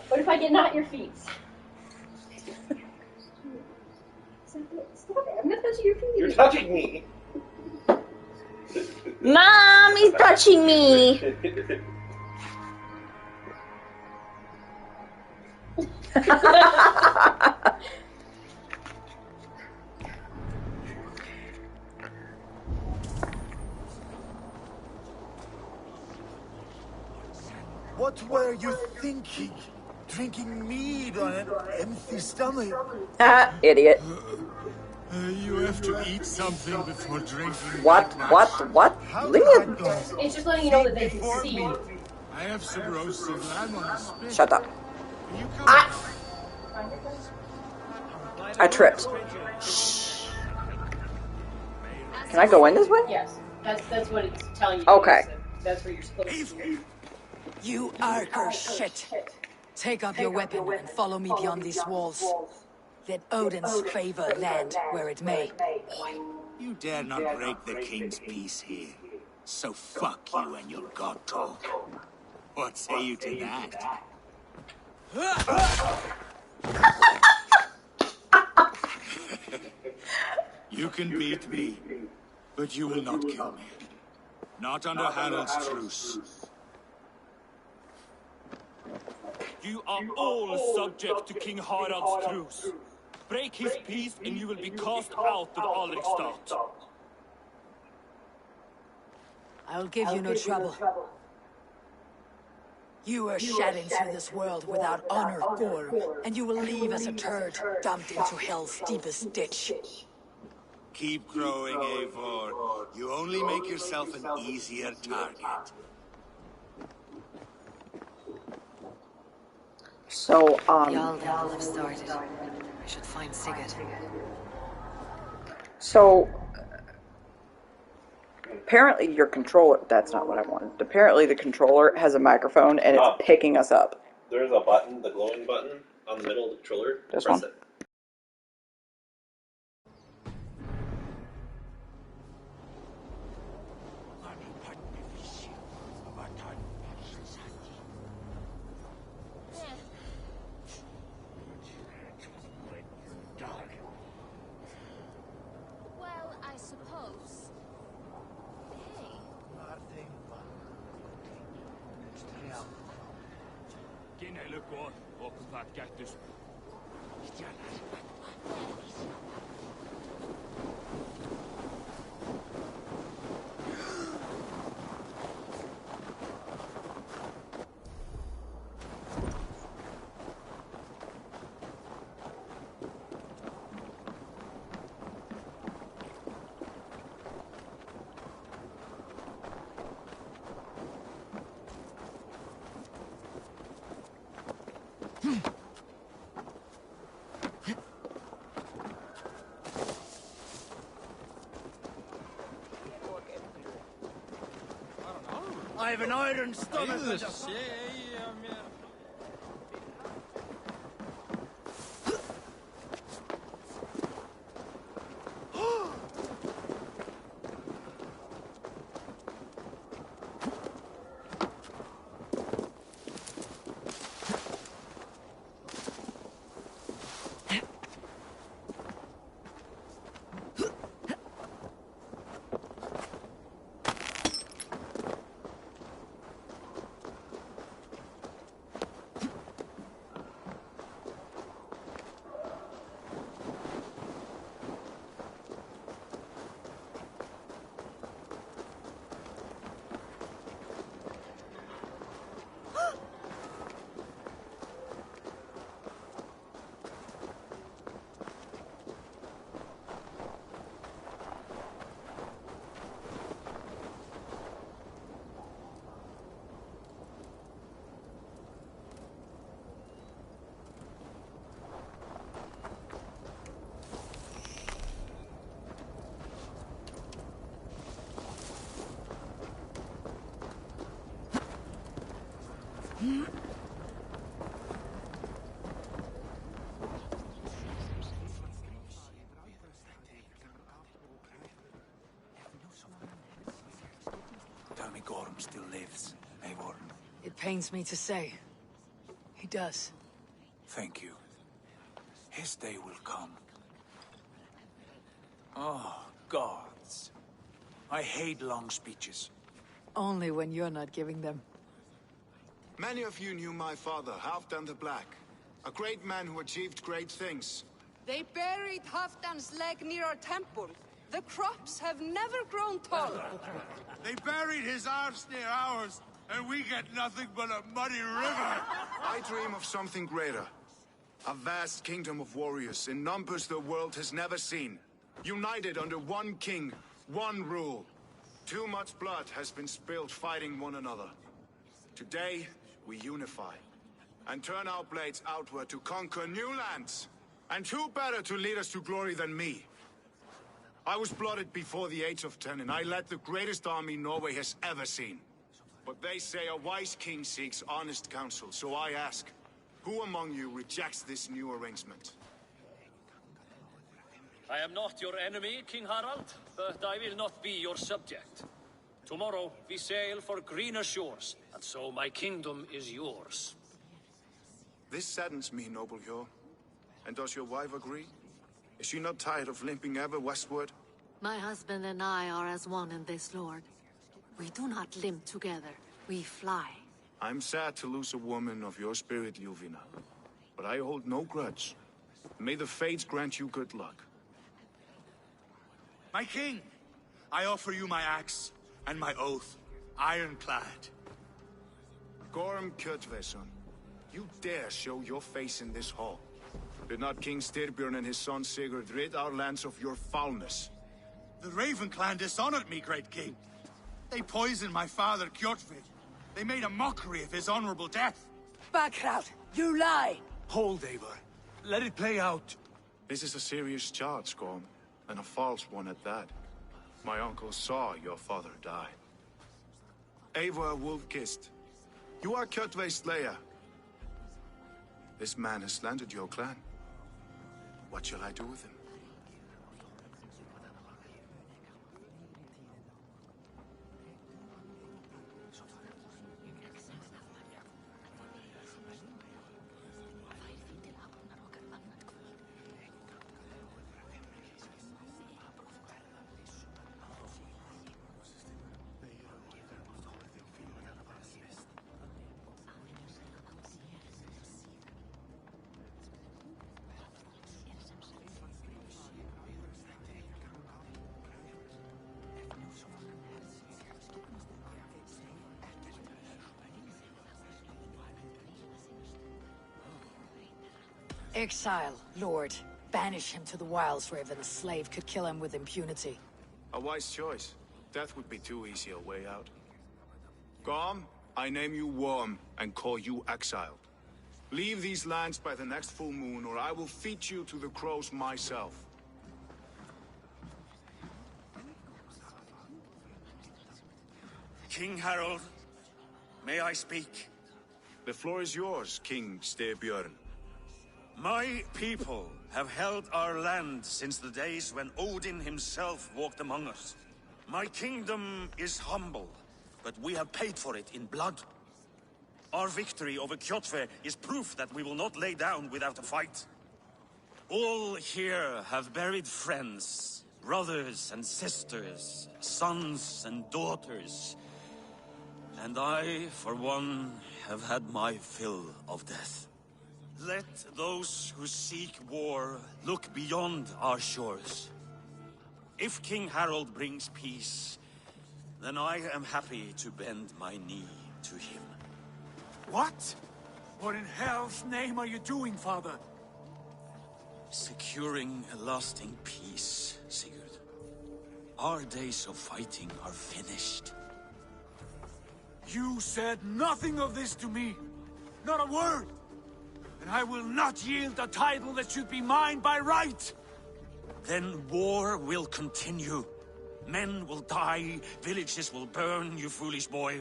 What if I get not your feet? Stop it. I'm not touching your feet. You're touching me. Mom, he's touching me. What were you thinking? Drinking mead on an empty stomach? Idiot. You have to eat something before drinking. What? How Leave did me. that go? It's just letting you know that they can Before see. me. I have some roasted lamb on the spit. Shut up. You come I tripped. Shh. Can I go in this way? Yes, that's what it's telling you. Okay. That's where you're supposed to be. You are cursed shit. Take up your weapon and follow me beyond these walls. Let Odin's favor land where it may. You dare not break the king's peace here. So fuck you and your god talk. What say you to that? You can beat me, but you will not kill me. Not under Harald's truce. You are all subject to King Harald's truce. Break his peace and you will be cast out of Alrikstad. I'll give you no trouble. You were shed into this world without honor, Gorm, and you will leave as a turd, dumped into hell's deepest ditch. Keep growing, Eivor. You only make yourself an easier target. So, The Alden will have started. I should find Sigurd. So, apparently your controller, that's not what I wanted. Apparently the controller has a microphone and it's picking us up. There's a button, the glowing button, on the middle of the controller. This Press one? it. Well, I suppose. Hey. I have an iron stomach. Gorm still lives, Eivor. It pains me to say. He does. Thank you. His day will come. Oh, gods. I hate long speeches. Only when you're not giving them. Many of you knew my father, Halfdan the Black. A great man who achieved great things. They buried Halfdan's leg near our temple. The crops have never grown taller. They buried his arse near ours, and we get nothing but a muddy river. I dream of something greater. A vast kingdom of warriors in numbers the world has never seen. United under one king, one rule. Too much blood has been spilled fighting one another. Today, we unify. And turn our blades outward to conquer new lands. And who better to lead us to glory than me? I was blooded before the age of 10, and I led the greatest army Norway has ever seen. But they say a wise king seeks honest counsel, so I ask, who among you rejects this new arrangement? I am not your enemy, King Harald, but I will not be your subject. Tomorrow we sail for greener shores, and so my kingdom is yours. This saddens me, noble Hjor. And does your wife agree? Is she not tired of limping ever westward? My husband and I are as one in this, Lord. We do not limp together, we fly. I'm sad to lose a woman of your spirit, Yuvina. But I hold no grudge. May the fates grant you good luck. My king, I offer you my axe and my oath, ironclad. Gorm Kjotveson, you dare show your face in this hall. Did not King Styrbjörn and his son Sigurd rid our lands of your foulness? The Raven clan dishonored me, great king. They poisoned my father, Kjotve. They made a mockery of his honorable death. Backrout, you lie! Hold, Eivor. Let it play out. This is a serious charge, Gorm, and a false one at that. My uncle saw your father die. Eivor Wolf-Kissed, you are Kjotve's slayer. This man has slandered your clan. What shall I do with him? Exile, Lord. Banish him to the wilds where even a slave could kill him with impunity. A wise choice. Death would be too easy a way out. Gorm, I name you Worm and call you exiled. Leave these lands by the next full moon, or I will feed you to the crows myself. King Harold, may I speak? The floor is yours, King Styrbjörn. My people have held our land since the days when Odin himself walked among us. My kingdom is humble, but we have paid for it in blood. Our victory over Kjotve is proof that we will not lay down without a fight. All here have buried friends, brothers and sisters, sons and daughters. And I, for one, have had my fill of death. Let those who seek war look beyond our shores. If King Harold brings peace, then I am happy to bend my knee to him. What? What in hell's name are you doing, father? Securing a lasting peace, Sigurd. Our days of fighting are finished. You said nothing of this to me. Not a word. And I will not yield a title that should be mine by right. Then war will continue. Men will die, villages will burn, you foolish boy.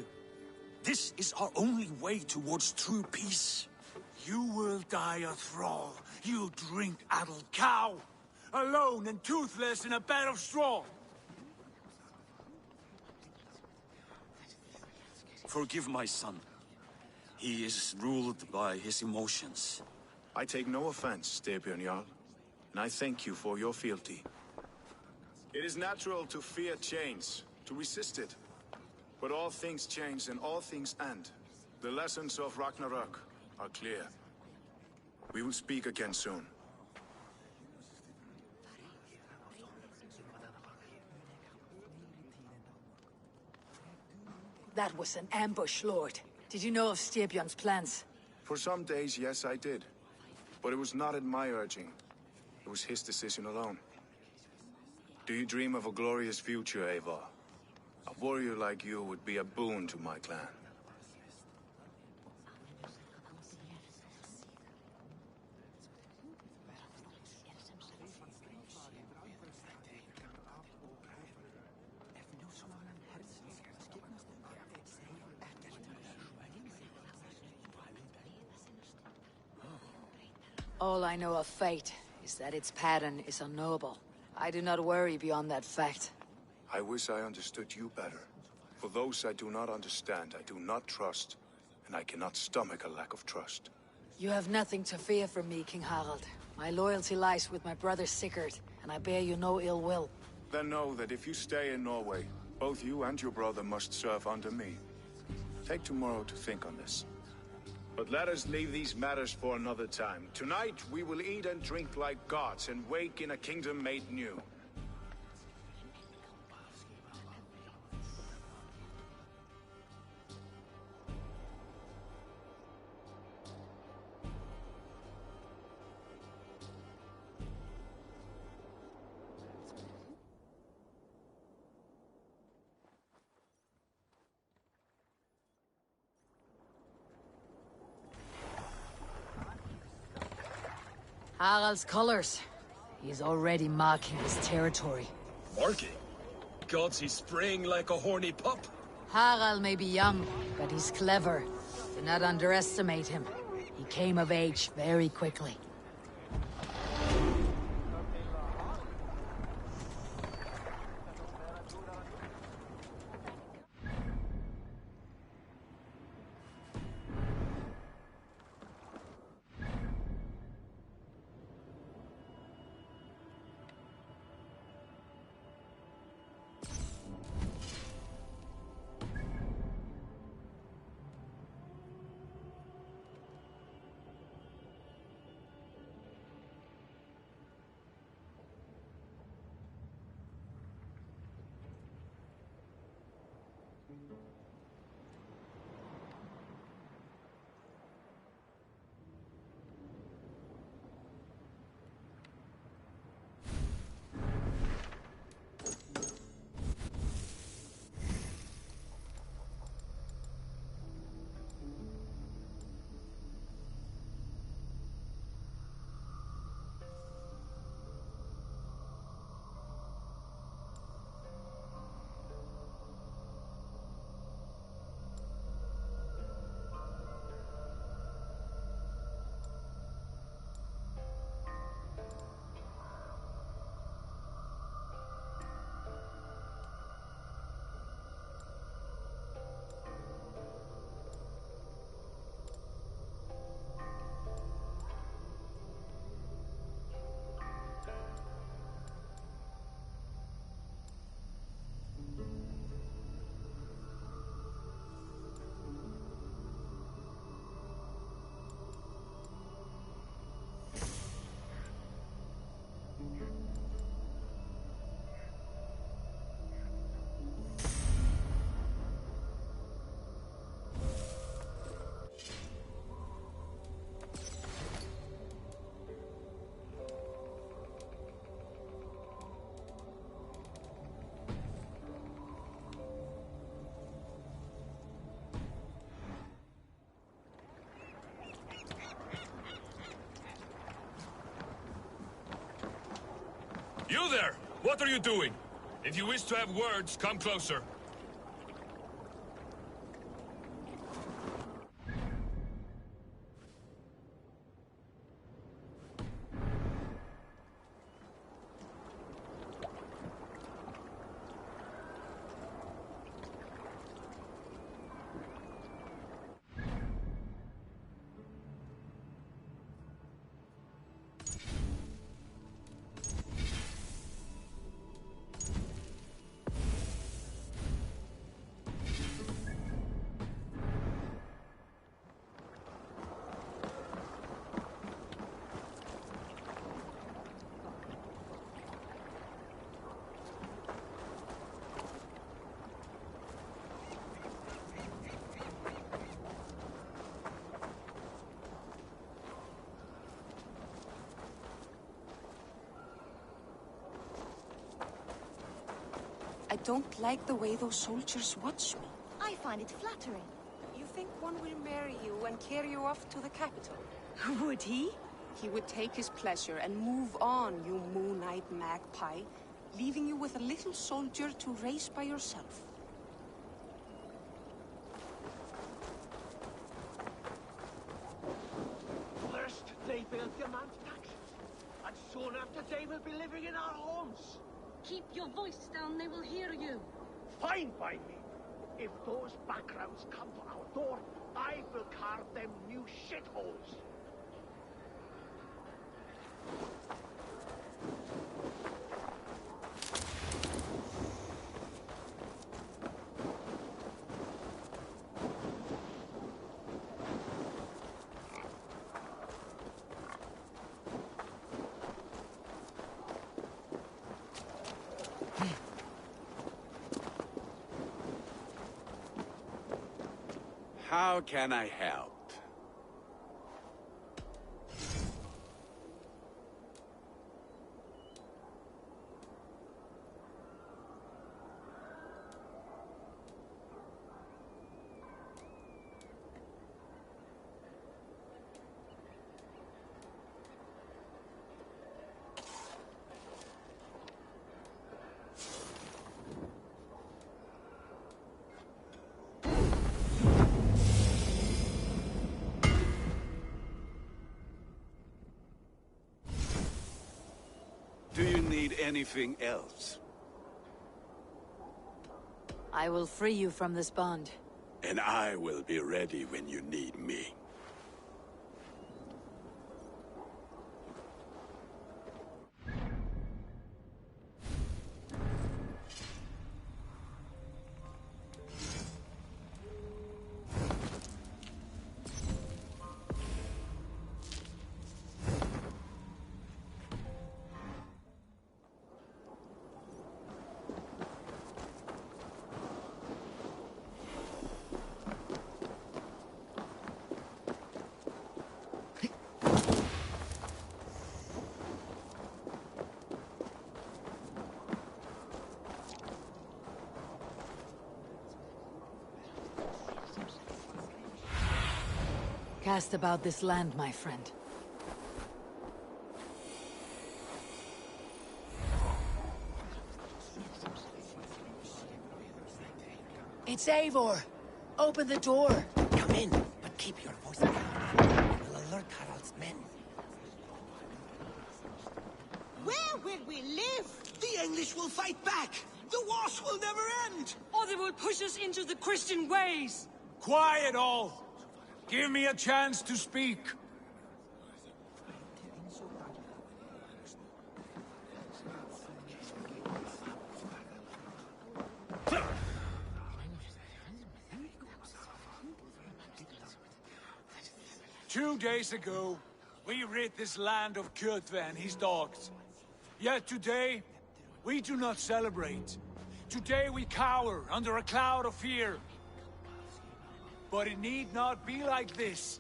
This is our only way towards true peace. You will die a thrall. You drink-addled cow. Alone and toothless in a bed of straw. Forgive my son. He is ruled by his emotions. I take no offense, Styrbjörn Jarl, and I thank you for your fealty. It is natural to fear change, to resist it. But all things change and all things end. The lessons of Ragnarok are clear. We will speak again soon. That was an ambush, Lord. Did you know of Styrbjörn's plans? For some days, yes, I did. But it was not at my urging. It was his decision alone. Do you dream of a glorious future, Eivor? A warrior like you would be a boon to my clan. All I know of fate is that its pattern is unknowable. I do not worry beyond that fact. I wish I understood you better. For those I do not understand, I do not trust, and I cannot stomach a lack of trust. You have nothing to fear from me, King Harald. My loyalty lies with my brother Sigurd, and I bear you no ill will. Then know that if you stay in Norway, both you and your brother must serve under me. Take tomorrow to think on this. But let us leave these matters for another time. Tonight, we will eat and drink like gods and wake in a kingdom made new. Harald's colors. He's already marking his territory. Marking? Gods, he's spraying like a horny pup. Harald may be young, but he's clever. Do not underestimate him. He came of age very quickly. You there! What are you doing? If you wish to have words, come closer. I don't like the way those soldiers watch me. I find it flattering. You think one will marry you and carry you off to the capital? Would he? He would take his pleasure and move on, you moon-eyed magpie, leaving you with a little soldier to raise by yourself. First, they build demand taxes, and soon after they will be living in our homes. Keep your voice down, they will hear you. Fine by me. If those backgrounds come to our door, I will carve them new shitholes. How can I help? Do you need anything else? I will free you from this bond. And I will be ready when you need me. Cast about this land, my friend. It's Eivor! Open the door! Come in, but keep your voice down. We'll alert Harald's men. Where will we live? The English will fight back! The wars will never end! Or they will push us into the Christian ways! Quiet all! Give me a chance to speak. Two days ago, we rid this land of Kjotve and his dogs. Yet today, we do not celebrate. Today we cower under a cloud of fear. But it need not be like this.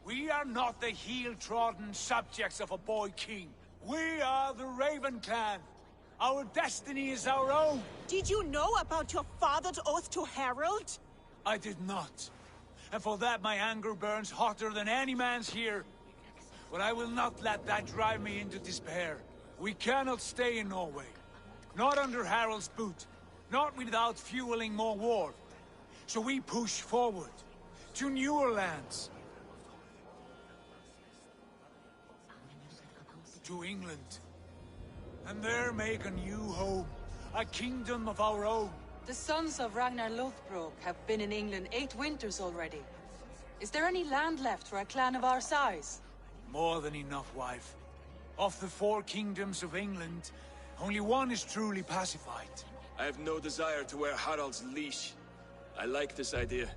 We are not the heel-trodden subjects of a boy king. We are the Raven clan. Our destiny is our own. Did you know about your father's oath to Harald? I did not. And for that my anger burns hotter than any man's here. But I will not let that drive me into despair. We cannot stay in Norway. Not under Harald's boot. Not without fueling more war. So we push forward, to newer lands. To England. And there make a new home, a kingdom of our own. The sons of Ragnar Lothbrok have been in England 8 winters already. Is there any land left for a clan of our size? More than enough, wife. Of the 4 kingdoms of England, only one is truly pacified. I have no desire to wear Harald's leash. I like this idea.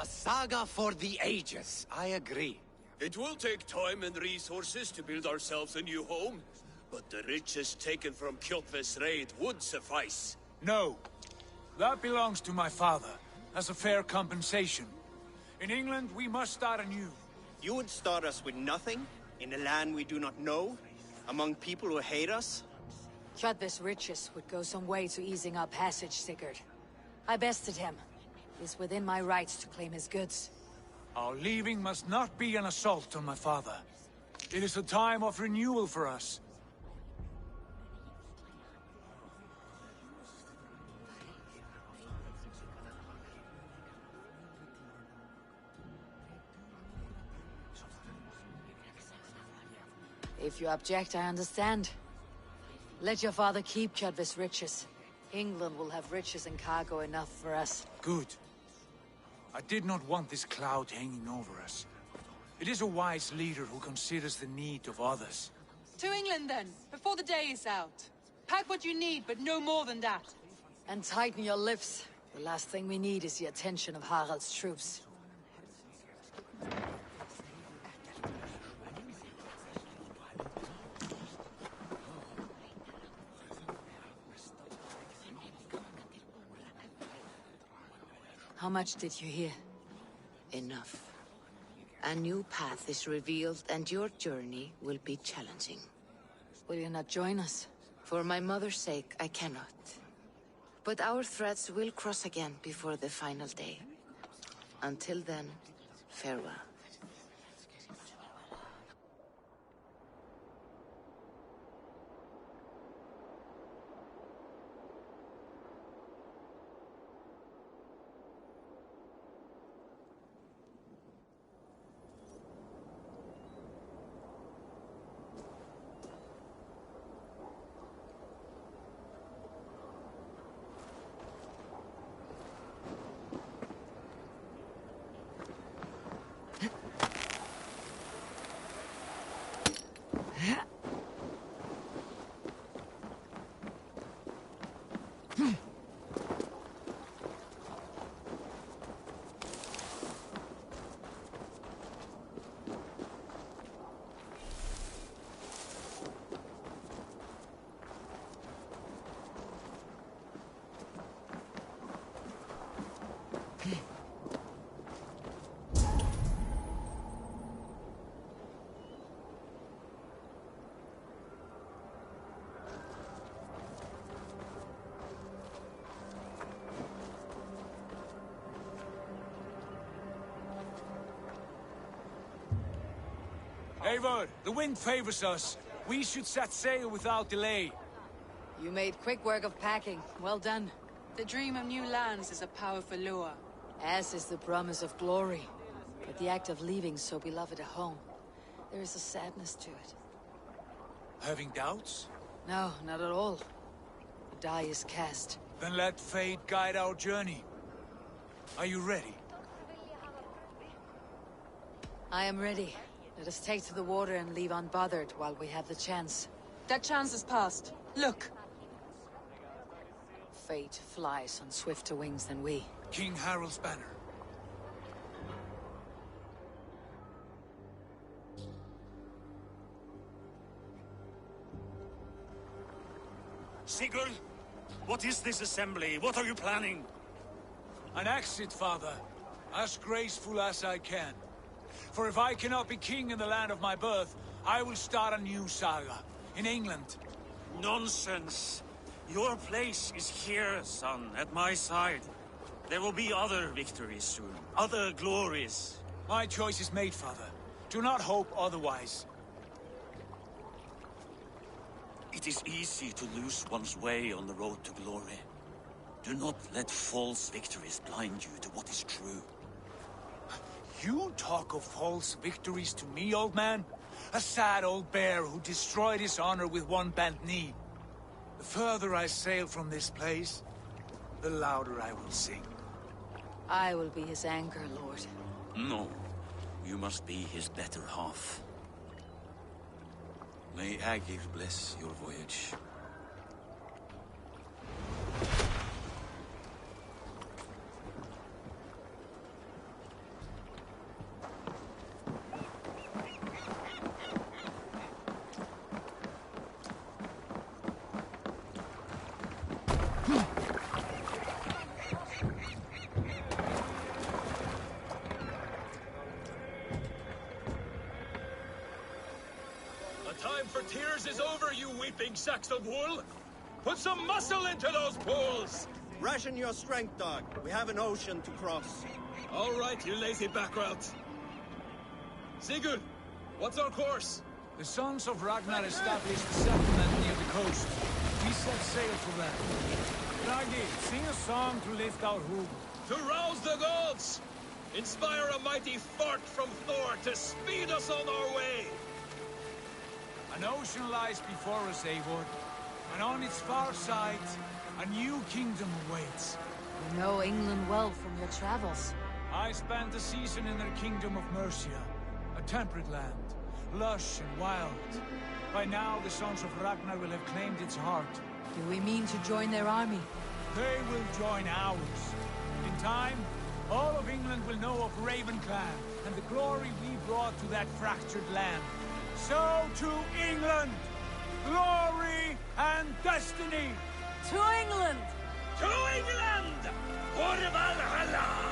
A saga for the ages, I agree. It will take time and resources to build ourselves a new home, but the riches taken from Kjotve's raid would suffice. No. That belongs to my father, as a fair compensation. In England, we must start anew. You would start us with nothing? In a land we do not know? Among people who hate us? Kjotve's riches would go some way to easing our passage, Sigurd. I bested him. It is within my rights to claim his goods. Our leaving must not be an assault on my father. It is a time of renewal for us. If you object, I understand. Let your father keep Kjotve's riches. England will have riches and cargo enough for us. Good. I did not want this cloud hanging over us. It is a wise leader who considers the need of others. To England, then, before the day is out. Pack what you need, but no more than that. And tighten your lips. The last thing we need is the attention of Harald's troops. How much did you hear? Enough. A new path is revealed, and your journey will be challenging. Will you not join us? For my mother's sake, I cannot. But our threads will cross again before the final day. Until then, farewell. Eivor, the wind favors us. We should set sail without delay. You made quick work of packing. Well done. The dream of new lands is a powerful lure. As is the promise of glory. But the act of leaving so beloved a home, there is a sadness to it. Having doubts? No, not at all. The die is cast. Then let fate guide our journey. Are you ready? I am ready. Let us take to the water and leave unbothered while we have the chance. That chance is past. Look! Fate flies on swifter wings than we. King Harald's banner. Sigurd, what is this assembly? What are you planning? An exit, father. As graceful as I can. For if I cannot be king in the land of my birth, I will start a new saga. In England. Nonsense. Your place is here, son, at my side. There will be other victories soon. Other glories. My choice is made, father. Do not hope otherwise. It is easy to lose one's way on the road to glory. Do not let false victories blind you to what is true. You talk of false victories to me, old man? A sad old bear who destroyed his honor with one bent knee. The further I sail from this place, the louder I will sing. I will be his anchor, Lord. No. You must be his better half. May Agir bless your voyage. The time for tears is over, you weeping sacks of wool! Put some muscle into those pools! Ration your strength, dog. We have an ocean to cross. All right, you lazy backroutes. Sigurd, what's our course? The Sons of Ragnar established a settlement near the coast. We set sail for them. Raggi, sing a song to lift our hoof. To rouse the gods! Inspire a mighty fart from Thor to speed us on our way! An ocean lies before us, Eivor, and on its far side, a new kingdom awaits. You know England well from your travels. I spent a season in their kingdom of Mercia, a temperate land, lush and wild. By now, the Sons of Ragnar will have claimed its heart. Do we mean to join their army? They will join ours. In time, all of England will know of Ravenclan and the glory we brought to that fractured land. So to England! Glory and destiny! To England! To England! For Valhalla!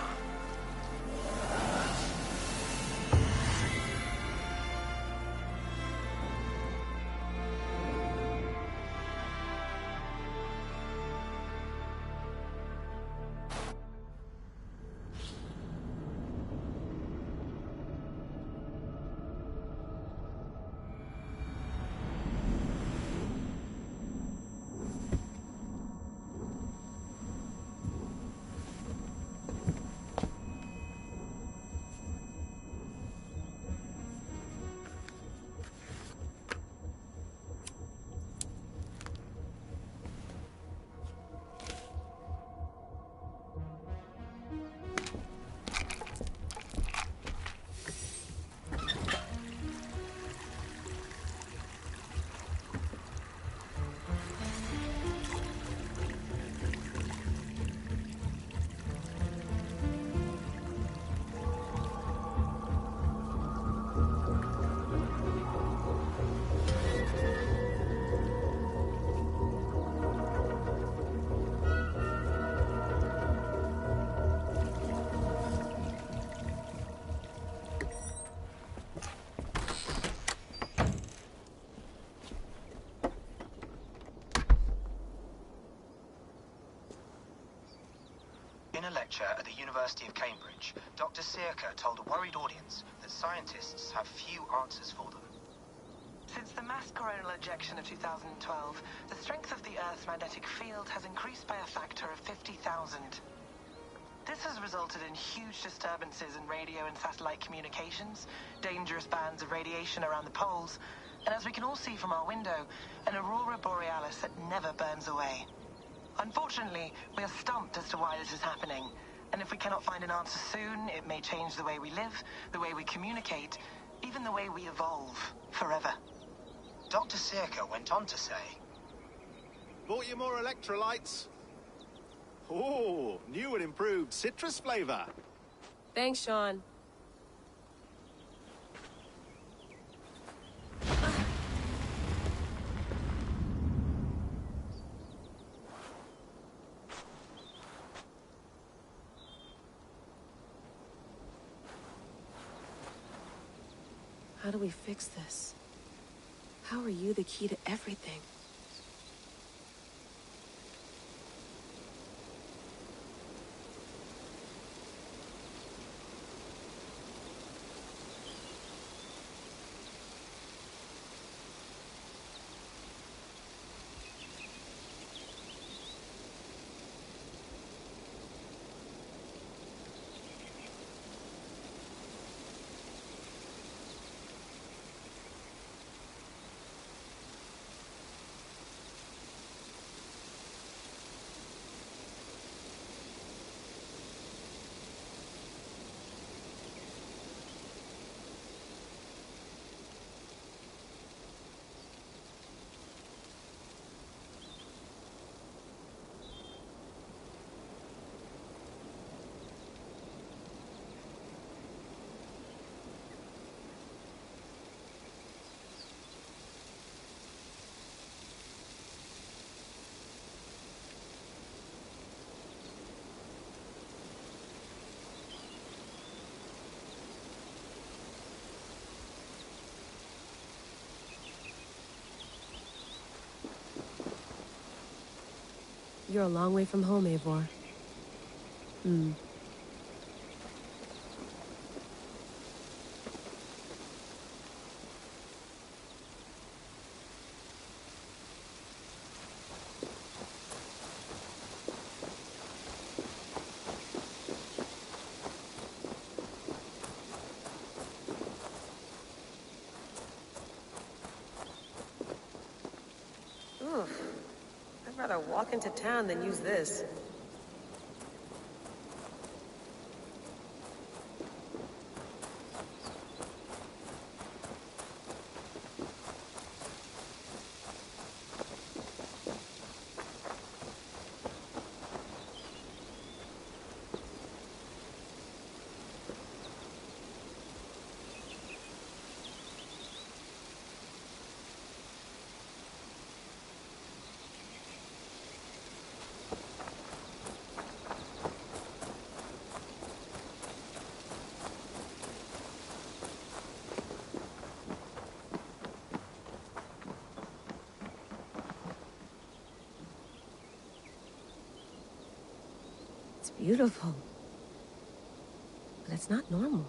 In a lecture at the University of Cambridge, Dr. Sirka told a worried audience that scientists have few answers for them. Since the mass coronal ejection of 2012, the strength of the Earth's magnetic field has increased by a factor of 50,000. This has resulted in huge disturbances in radio and satellite communications, dangerous bands of radiation around the poles, and as we can all see from our window, an aurora borealis that never burns away. Unfortunately, we are stumped as to why this is happening, and if we cannot find an answer soon, it may change the way we live, the way we communicate, even the way we evolve, forever. Dr. Sirka went on to say, Bought you more electrolytes? Oh, new and improved citrus flavor. Thanks, Sean. How do we fix this? How are you the key to everything? You're a long way from home, Eivor. Hmm. Oof. I'd rather walk into town than use this. It's beautiful. But it's not normal.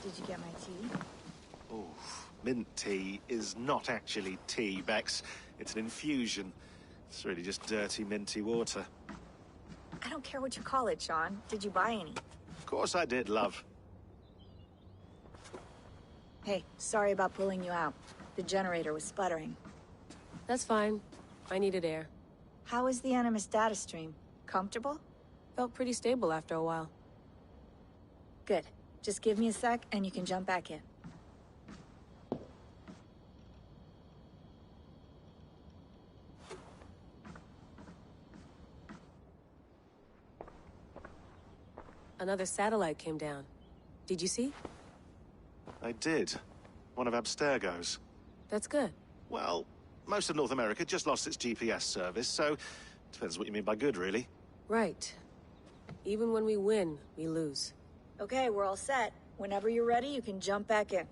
Did you get my tea? Oh, mint tea is not actually tea, Bex. It's an infusion. It's really just dirty, minty water. I don't care what you call it, Sean. Did you buy any? Of course I did, love. Hey, sorry about pulling you out. The generator was sputtering. That's fine. I needed air. How is the Animus data stream? Comfortable? Felt pretty stable after a while. Good. Just give me a sec and you can jump back in. Another satellite came down. Did you see? I did. One of Abstergo's. That's good. Well, most of North America just lost its GPS service, so depends what you mean by good, really. Right. Even when we win, we lose. Okay, we're all set. Whenever you're ready, you can jump back in.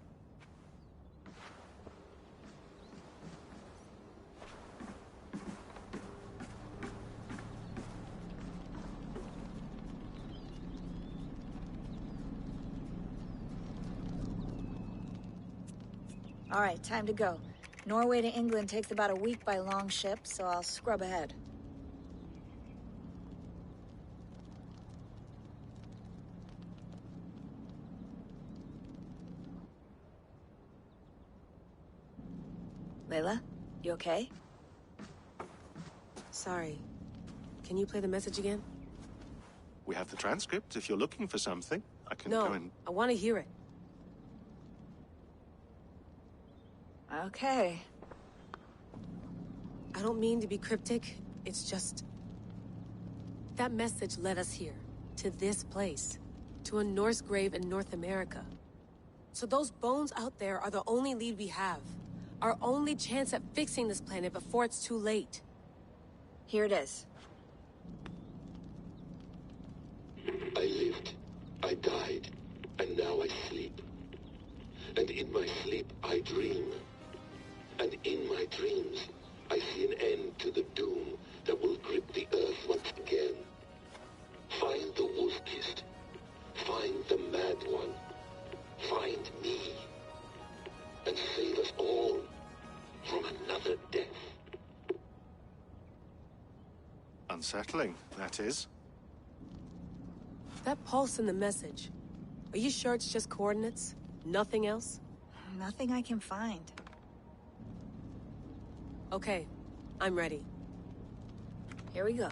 All right, time to go. Norway to England takes about a week by long ship, so I'll scrub ahead. Layla, you okay? Sorry. Can you play the message again? We have the transcript. If you're looking for something, I can No, go and... I want to hear it. Okay. I don't mean to be cryptic. It's just... that message led us here. To this place. To a Norse grave in North America. So those bones out there are the only lead we have. Our only chance at fixing this planet before it's too late. Here it is. I lived, I died, and now I sleep. And in my sleep I dream. And in my dreams I see an end to the doom that will grip the earth once again. Find the wolf-kissed. Find the mad one. Find me. And save us all. Unsettling, that is. That pulse in the message. Are you sure it's just coordinates? Nothing else? Nothing I can find. Okay, I'm ready. Here we go.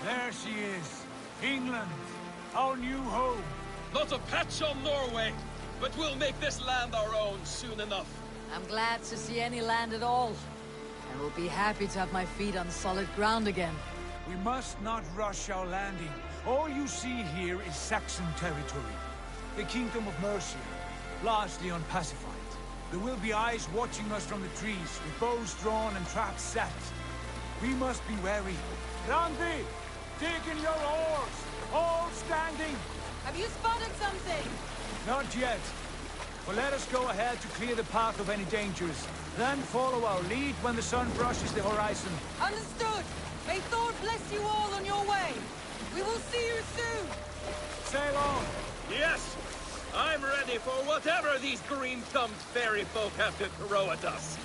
There she is. England, our new home. Not a patch on Norway, but we'll make this land our own soon enough. I'm glad to see any land at all. I will be happy to have my feet on solid ground again. We must not rush our landing. All you see here is Saxon territory. The Kingdom of Mercia, largely unpacified. There will be eyes watching us from the trees, with bows drawn and traps set. We must be wary. Randi! Dig in your oars! All standing! Have you spotted something? Not yet. But let us go ahead to clear the path of any dangers. Then follow our lead when the sun brushes the horizon. Understood! May Thor bless you all on your way! We will see you soon! Sail on! Yes! I'm ready for whatever these green-thumbed fairy folk have to throw at us.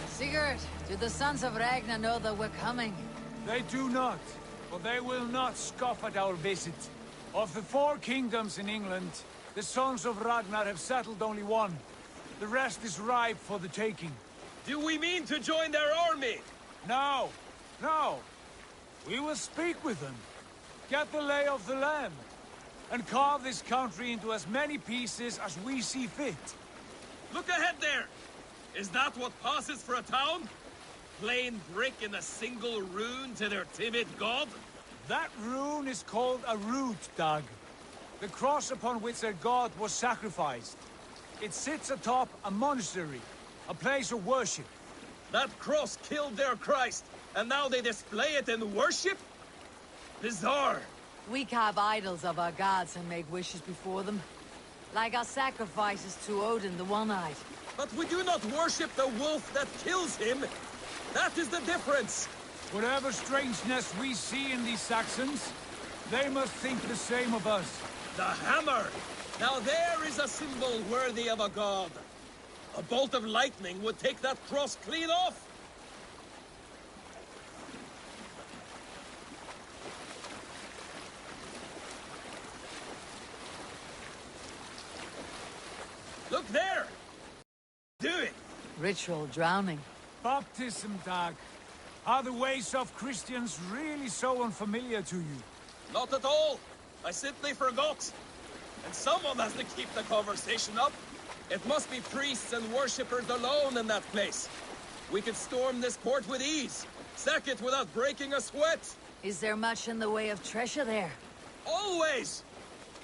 Sigurd, do the sons of Ragnar know that we're coming? They do not, but they will not scoff at our visit. Of the 4 kingdoms in England, the sons of Ragnar have settled only one. The rest is ripe for the taking. Do we mean to join their army? No, no. We will speak with them, get the lay of the land, and carve this country into as many pieces as we see fit. Look ahead there! Is that what passes for a town? Plain brick in a single rune to their timid god? That rune is called a root, Dag. The cross upon which their god was sacrificed. It sits atop a monastery, a place of worship. That cross killed their Christ, and now they display it in worship? Bizarre. We carve idols of our gods and make wishes before them. Like our sacrifices to Odin the One-Eyed. But we do not worship the wolf that kills him. That is the difference. Whatever strangeness we see in these Saxons, they must think the same of us. The hammer! Now there is a symbol worthy of a god. A bolt of lightning would take that cross clean off. Look there! Do it! Ritual drowning. Baptism, Dag. Are the ways of Christians really so unfamiliar to you? Not at all. I simply forgot. And someone has to keep the conversation up. It must be priests and worshippers alone in that place. We could storm this port with ease. Sack it without breaking a sweat. Is there much in the way of treasure there? Always!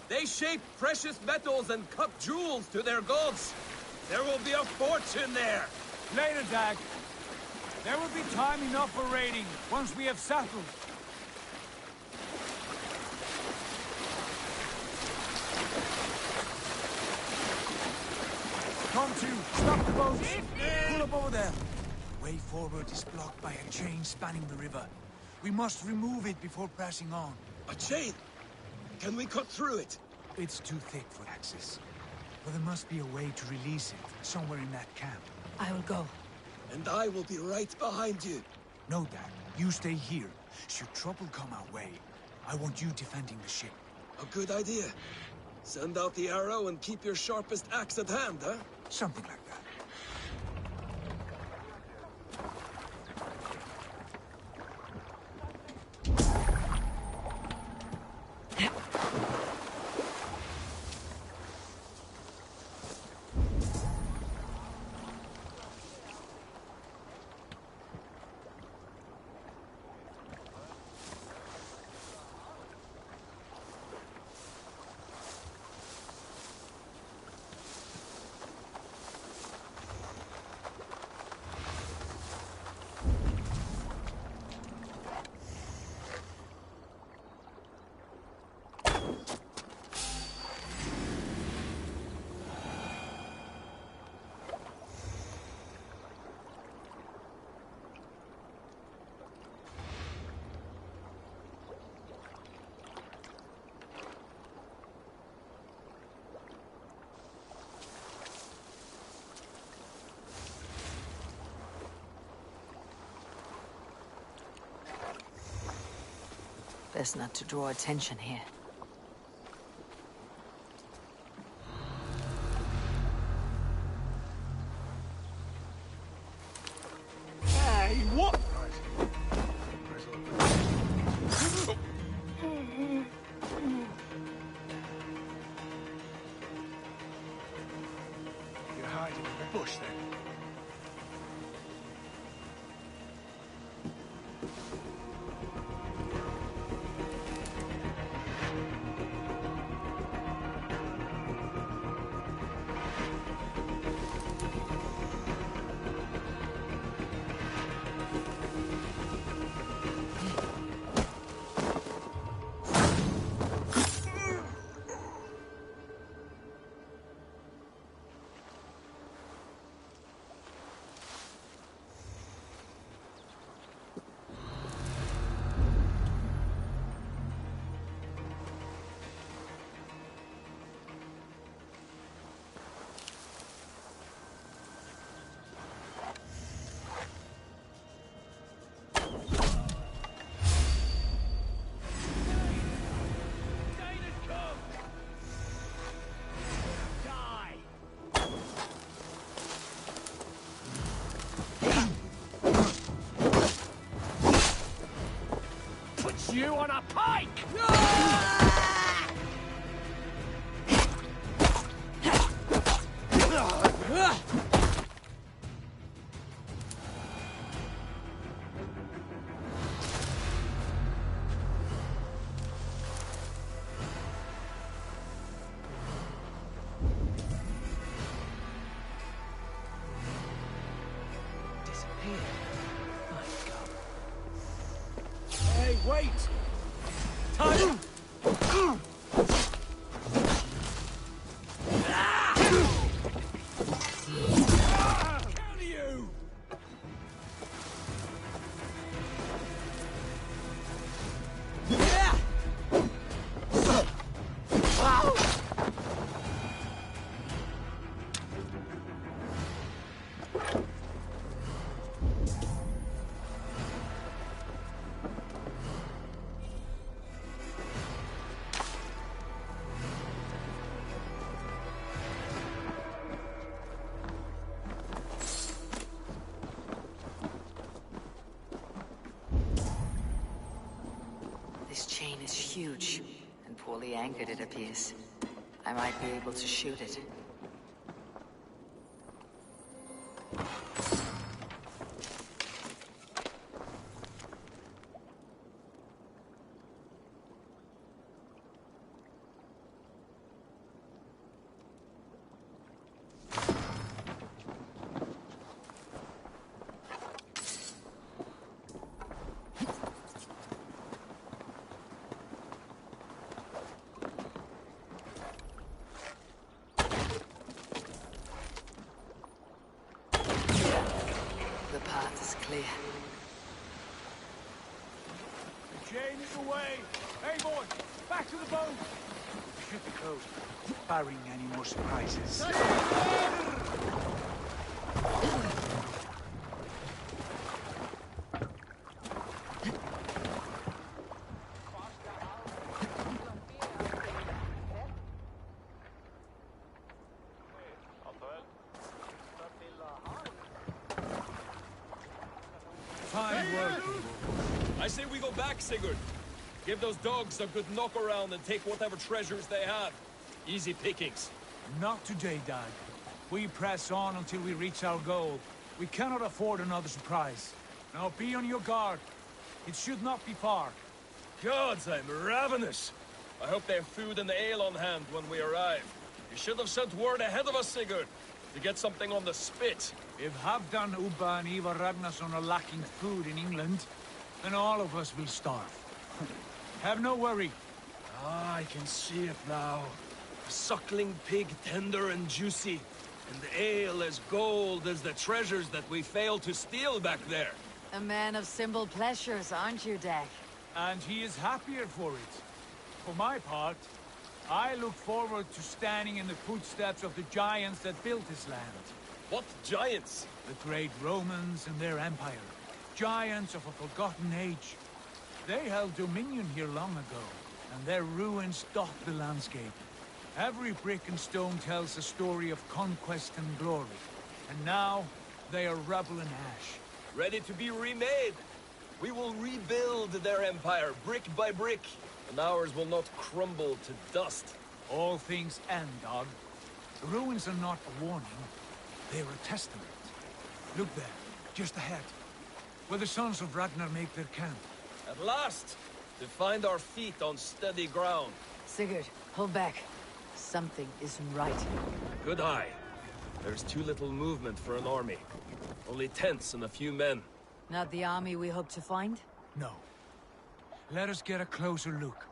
They shape precious metals and cut jewels to their gods. There will be a fortune there. Later, Dag. There will be time enough for raiding once we have settled. Come to, stop the boats. Pull up over there. The way forward is blocked by a chain spanning the river. We must remove it before pressing on. A chain? Can we cut through it? It's too thick for access. But there must be a way to release it, somewhere in that camp. I will go. And I will be right behind you. No, Dad. You stay here. Should trouble come our way, I want you defending the ship. A good idea. Send out the arrow and keep your sharpest axe at hand, huh? Something like that. Best not to draw attention here. Hey, what? You're hiding in the bush, then? You on a pike! Disappeared. My God. Hey, wait! Time! Kill you! This chain is huge, and poorly anchored it appears. I might be able to shoot it. The path is clear. The chain is away! Hey, boy! Back to the boat! We should be close, barring any more surprises. Fine work. I say we go back, Sigurd. Give those dogs a good knock around and take whatever treasures they have. Easy pickings. Not today, Dad. We press on until we reach our goal. We cannot afford another surprise. Now be on your guard. It should not be far. Gods, I'm ravenous. I hope they have food and ale on hand when we arrive. You should have sent word ahead of us, Sigurd, to get something on the spit. If Halfdan, Ubba and Ivar Ragnarsson are lacking food in England, then all of us will starve. Have no worry. Ah, I can see it now. A suckling pig, tender and juicy. And the ale as gold as the treasures that we failed to steal back there. A man of simple pleasures, aren't you, Dag? And he is happier for it. For my part, I look forward to standing in the footsteps of the giants that built this land. What giants? The great Romans and their empire. Giants of a forgotten age. They held dominion here long ago, and their ruins dot the landscape. Every brick and stone tells a story of conquest and glory. And now, they are rubble and ash. Ready to be remade. We will rebuild their empire, brick by brick, and ours will not crumble to dust. All things end, dog. The ruins are not a warning. They are a testament. Look there, just ahead, where the sons of Ragnar make their camp. At last! To find our feet on steady ground. Sigurd, hold back. Something isn't right. Good eye. There's too little movement for an army. Only tents and a few men. Not the army we hope to find? No. Let us get a closer look.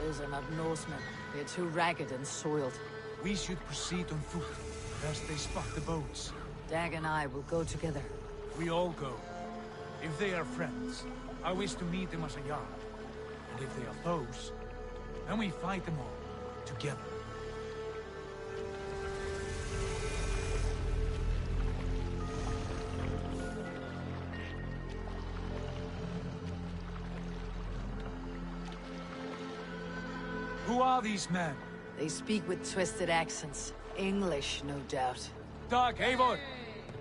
Those are not Norsemen. They're too ragged and soiled. We should proceed on foot, lest they spot the boats. Dag and I will go together. We all go. If they are friends, I wish to meet them as a yard. And if they are foes, then we fight them all, together. Who are these men? They speak with twisted accents. English, no doubt. Dag, Eivor!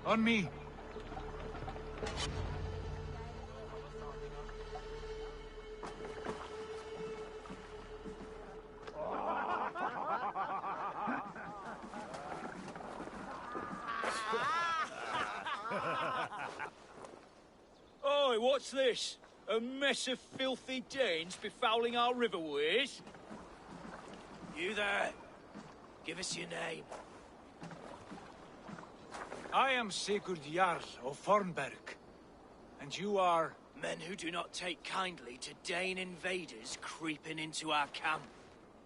On me! Oi, what's this? A mess of filthy Danes befouling our riverways? You there? Give us your name. I am Sigurd Jarl of Fornberg. And you are? Men who do not take kindly to Dane invaders creeping into our camp.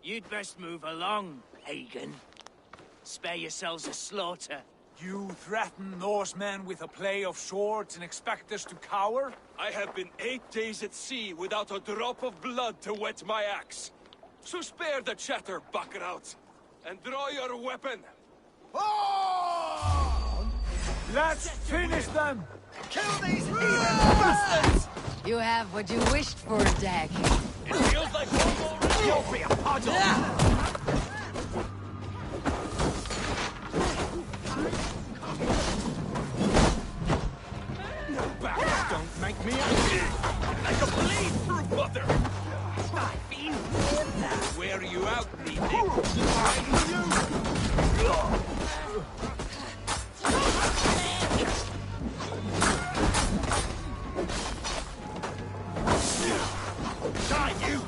You'd best move along, pagan. Spare yourselves a slaughter. You threaten Norsemen with a play of swords and expect us to cower? I have been 8 days at sea without a drop of blood to wet my axe. So spare the chatter, Buckerout, and draw your weapon. Oh! Let's finish them! Kill these heathen bastards! You have what you wished for, Dag. It feels like home already. You'll be a puddle! Back, don't make me angry! I can bleed through butter! Where are you out, Meaty? Die, you!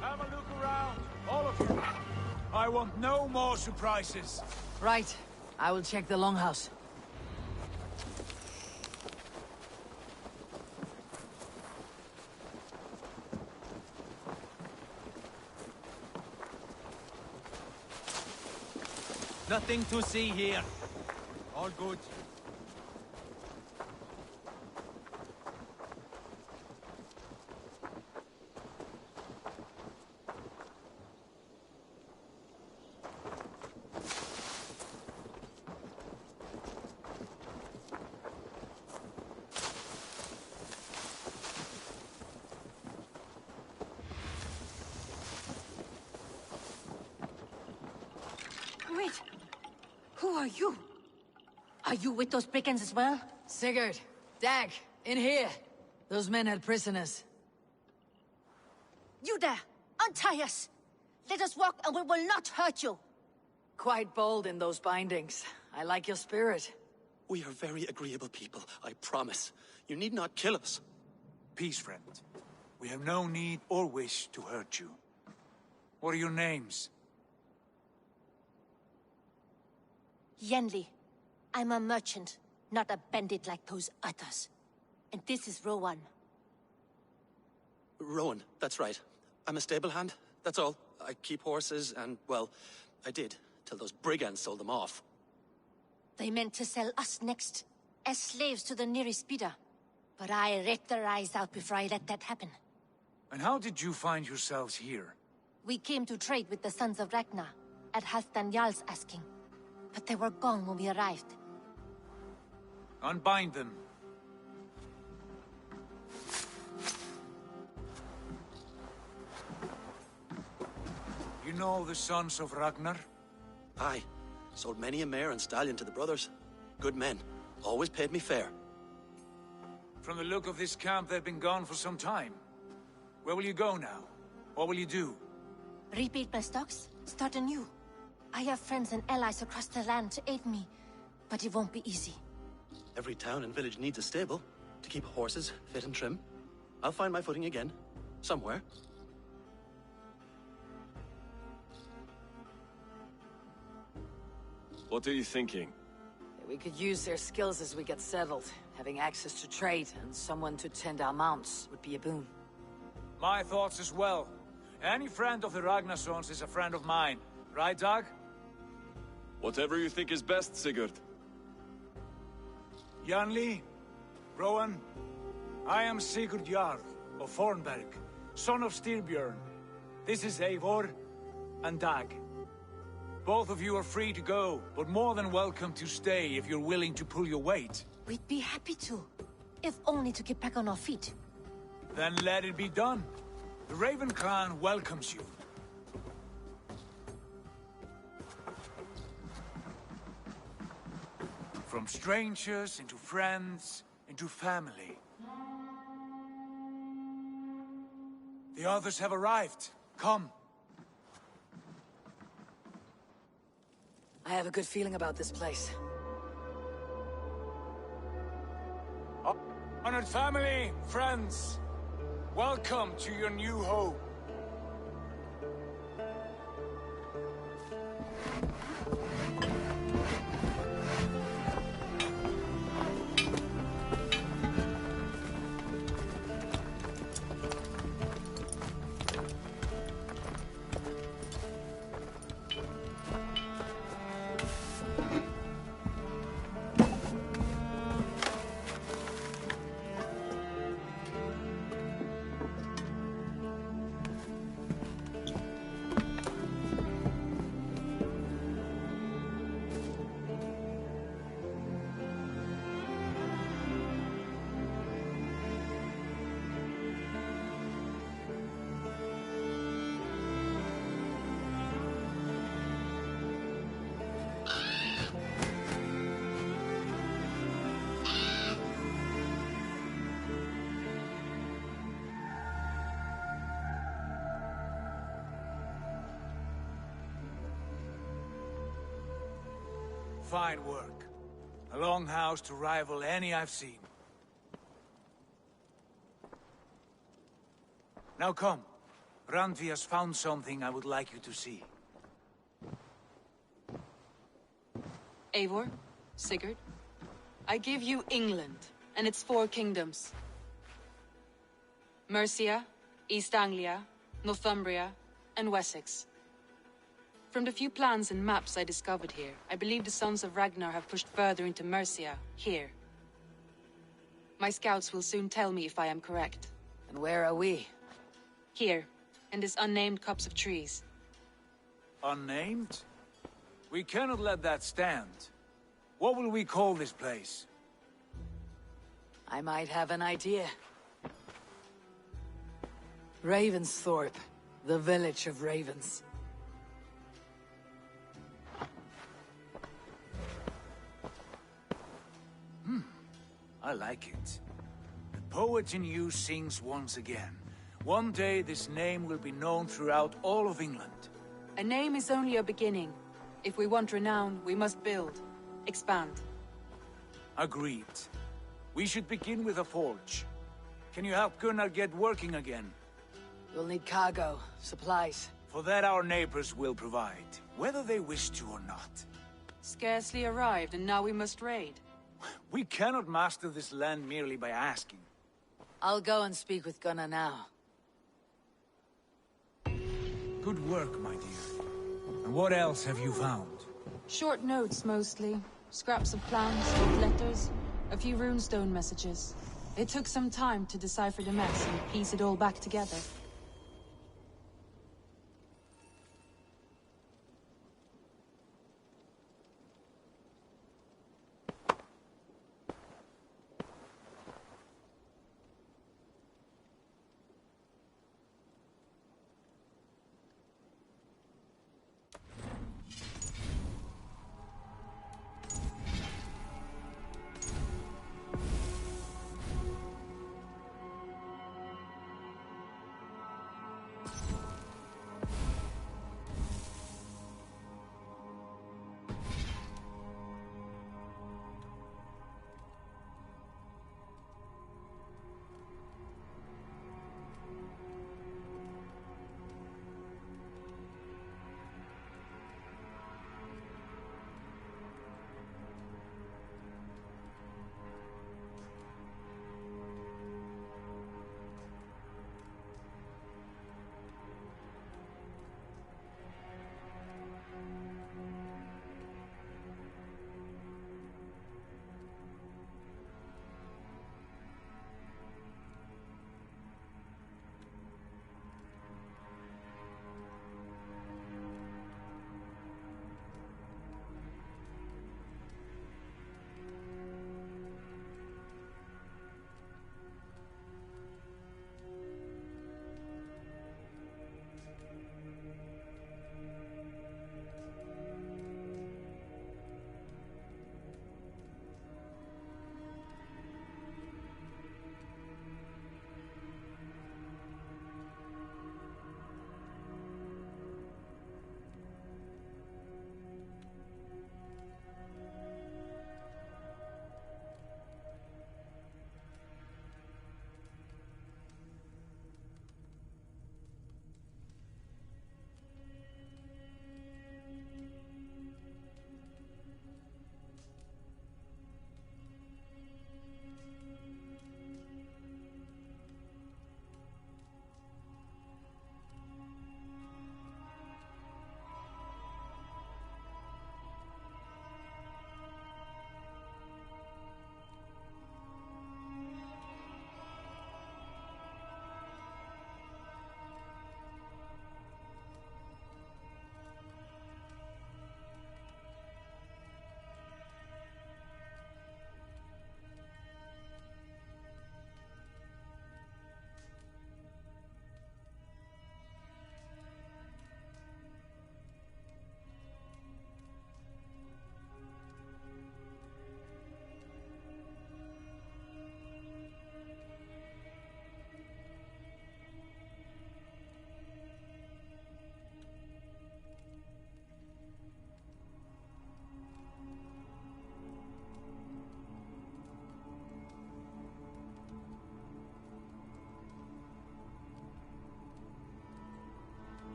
Have a look around, all of you. I want no more surprises. Right. I will check the longhouse. Nothing to see here. All good. Wait! Who are you? Are you with those brigands as well? Sigurd, Dag, in here. Those men had prisoners. You there! Untie us! Let us walk and we will not hurt you! Quite bold in those bindings. I like your spirit. We are very agreeable people, I promise. You need not kill us. Peace, friend. We have no need or wish to hurt you. What are your names? Yenli. I'm a merchant, not a bandit like those others. And this is Rowan. Rowan, that's right. I'm a stable hand, that's all. I keep horses and, well, I did, till those brigands sold them off. They meant to sell us next, as slaves to the nearest bidder. But I ripped their eyes out before I let that happen. And how did you find yourselves here? We came to trade with the Sons of Ragnar, at Halfdan Jarl's asking. But they were gone when we arrived. Unbind them. You know the Sons of Ragnar? Aye. Sold many a mare and stallion to the brothers. Good men. Always paid me fair. From the look of this camp, they've been gone for some time. Where will you go now? What will you do? Rebuild my stocks, start anew. I have friends and allies across the land to aid me, but it won't be easy. Every town and village needs a stable to keep horses fit and trim. I'll find my footing again. Somewhere. What are you thinking? We could use their skills as we get settled. Having access to trade and someone to tend our mounts would be a boon. My thoughts as well. Any friend of the Ragnarsons is a friend of mine. Right, Dag? Whatever you think is best, Sigurd. Janli, Rowan, I am Sigurd Jarl of Fornberg, son of Styrbjörn. This is Eivor and Dag. Both of you are free to go, but more than welcome to stay if you're willing to pull your weight. We'd be happy to, if only to get back on our feet. Then let it be done. The Raven clan welcomes you. From strangers, into friends, into family. The others have arrived. Come. I have a good feeling about this place. Honored family, friends, welcome to your new home. Fine work. A longhouse to rival any I've seen. Now come. Randvi has found something I would like you to see. Eivor, Sigurd, I give you England and its 4 kingdoms. Mercia, East Anglia, Northumbria, and Wessex. From the few plans and maps I discovered here, I believe the Sons of Ragnar have pushed further into Mercia, here. My scouts will soon tell me if I am correct. And where are we? Here, in this unnamed copse of trees. Unnamed? We cannot let that stand. What will we call this place? I might have an idea. Ravensthorpe, the village of ravens. I like it. The poet in you sings once again. One day this name will be known throughout all of England. A name is only a beginning. If we want renown, we must build. Expand. Agreed. We should begin with a forge. Can you help Gunnar get working again? You'll need cargo, supplies. For that our neighbors will provide, whether they wish to or not. Scarcely arrived, and now we must raid. We cannot master this land merely by asking. I'll go and speak with Gunnar now. Good work, my dear. And what else have you found? Short notes, mostly. Scraps of plans, old letters, a few runestone messages. It took some time to decipher the mess and piece it all back together.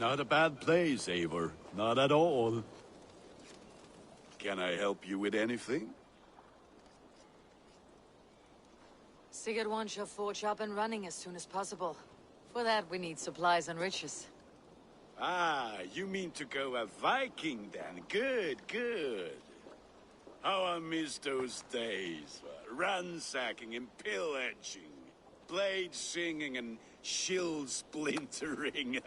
Not a bad place, Eivor. Not at all. Can I help you with anything? Sigurd wants your forge up and running as soon as possible. For that, we need supplies and riches. Ah, you mean to go a Viking then? Good, good. How I miss those days. Ransacking and pillaging. Blade singing and shield splintering.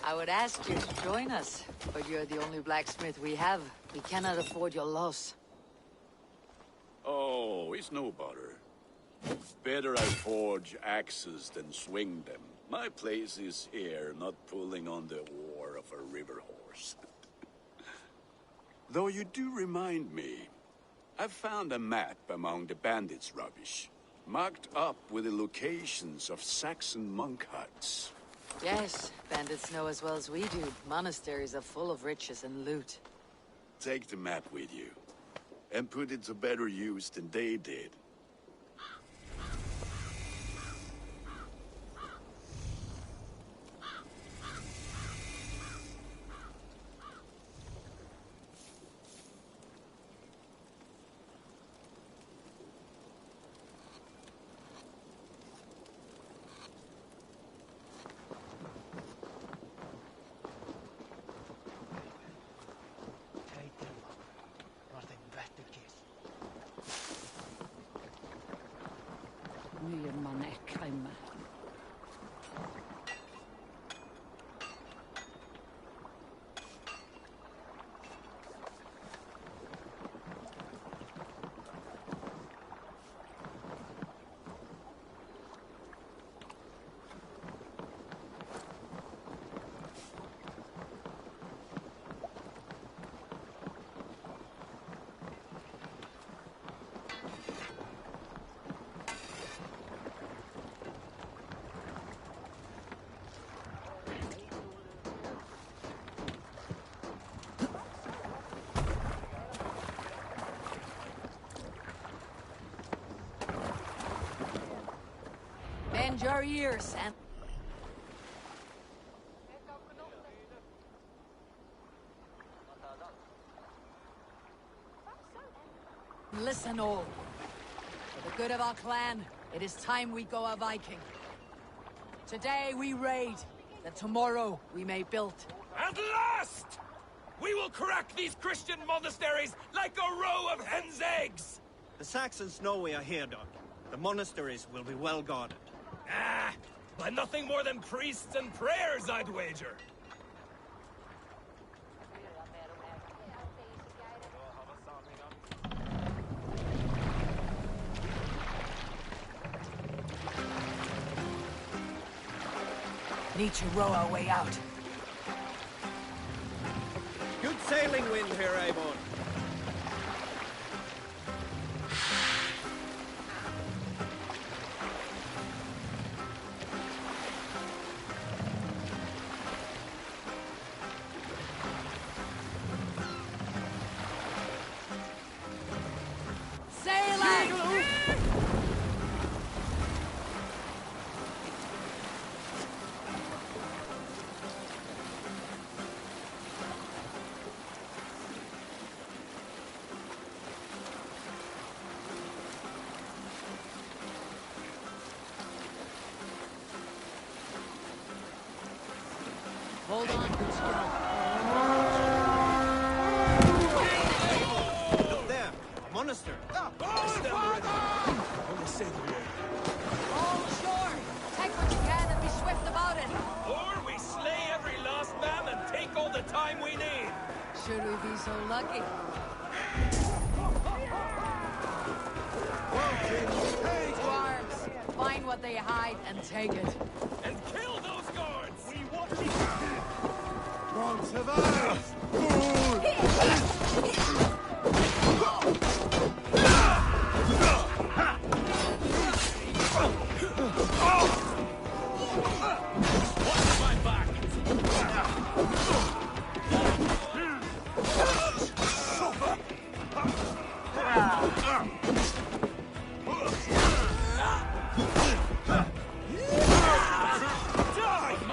I would ask you to join us, but you're the only blacksmith we have. We cannot afford your loss. Oh, it's no bother. Better I forge axes than swing them. My place is here, not pulling on the oar of a river horse. Though you do remind me, I found a map among the bandits' rubbish, marked up with the locations of Saxon monk huts. Yes, bandits know as well as we do. Monasteries are full of riches and loot. Take the map with you, and put it to better use than they did. Bend your ears and... Listen all. For the good of our clan, it is time we go a Viking. Today we raid, that tomorrow we may build. At last! We will crack these Christian monasteries like a row of hen's eggs! The Saxons know we are here, Doc. The monasteries will be well guarded. Ah, by nothing more than priests and prayers, I'd wager. Need to row our way out. Good sailing wind here, Eivor. Hold on, good squirrel. Look there, a monastery. Only say the word. All ashore! Take what you can and be swift about it! Or we slay every last man and take all the time we need. Should we be so lucky? To arms! Find what they hide and take it. And kill those guards! We want Won't survive! Watch my back! Die!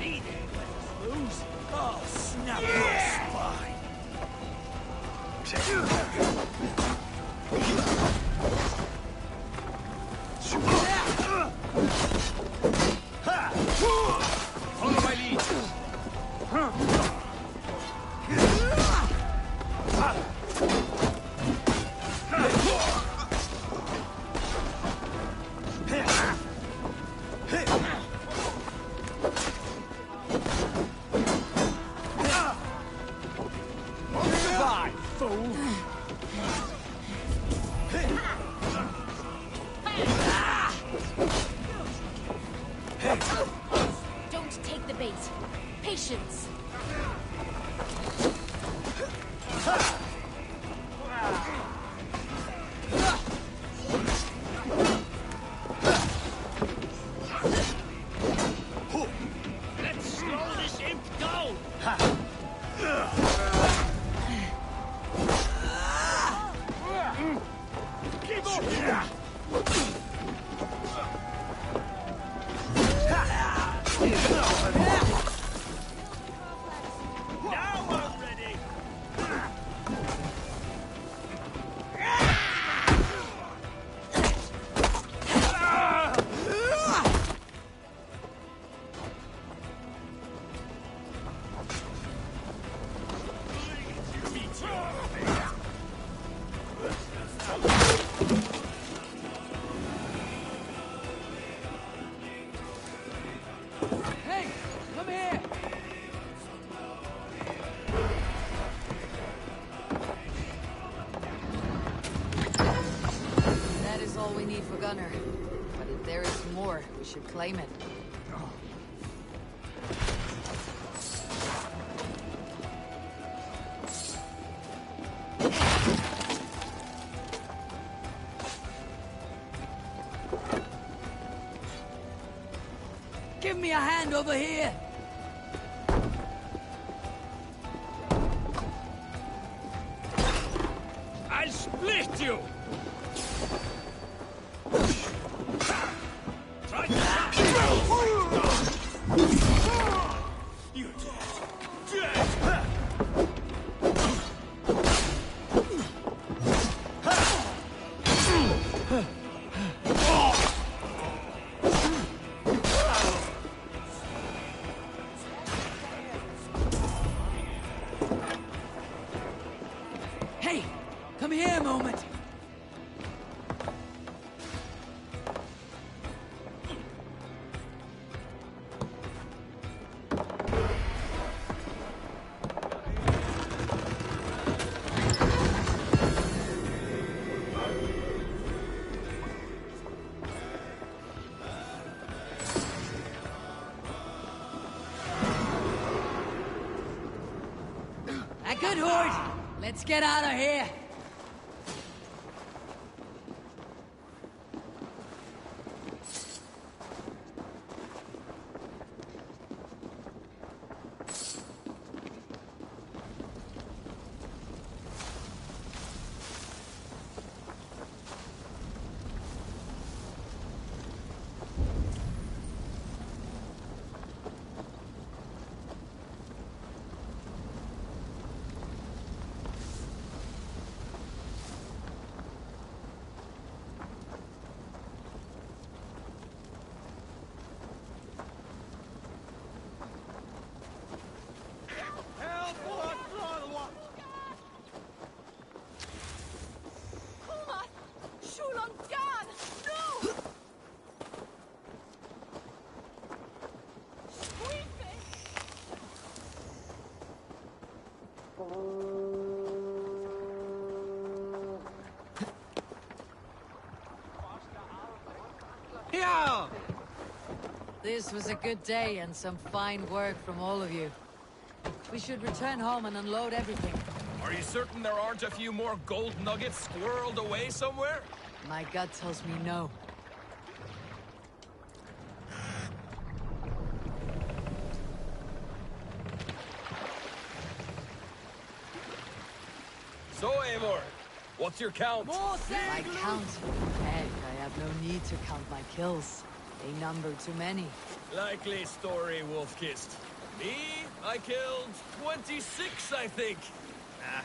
He didn't let us lose. Oh, snap your spine. Follow my lead. Goodbye, fool. Don't take the bait. Patience. Let's slow this imp down. Keep up. Now I'm ready. Hey, come here! That is all we need for Gunner. But if there is more, we should claim it. Give me a hand over here! I'll split you. Try You're dead. Hey! Come here a moment! A good horde! Let's get out of here! Yeah! This was a good day and some fine work from all of you. We should return home and unload everything. Are you certain there aren't a few more gold nuggets squirreled away somewhere? My gut tells me no. So, Eivor, what's your count? My count? Heck, I have no need to count my kills. They number too many. Likely story, Wolf-Kissed. Me? I killed 26, I think. Nah,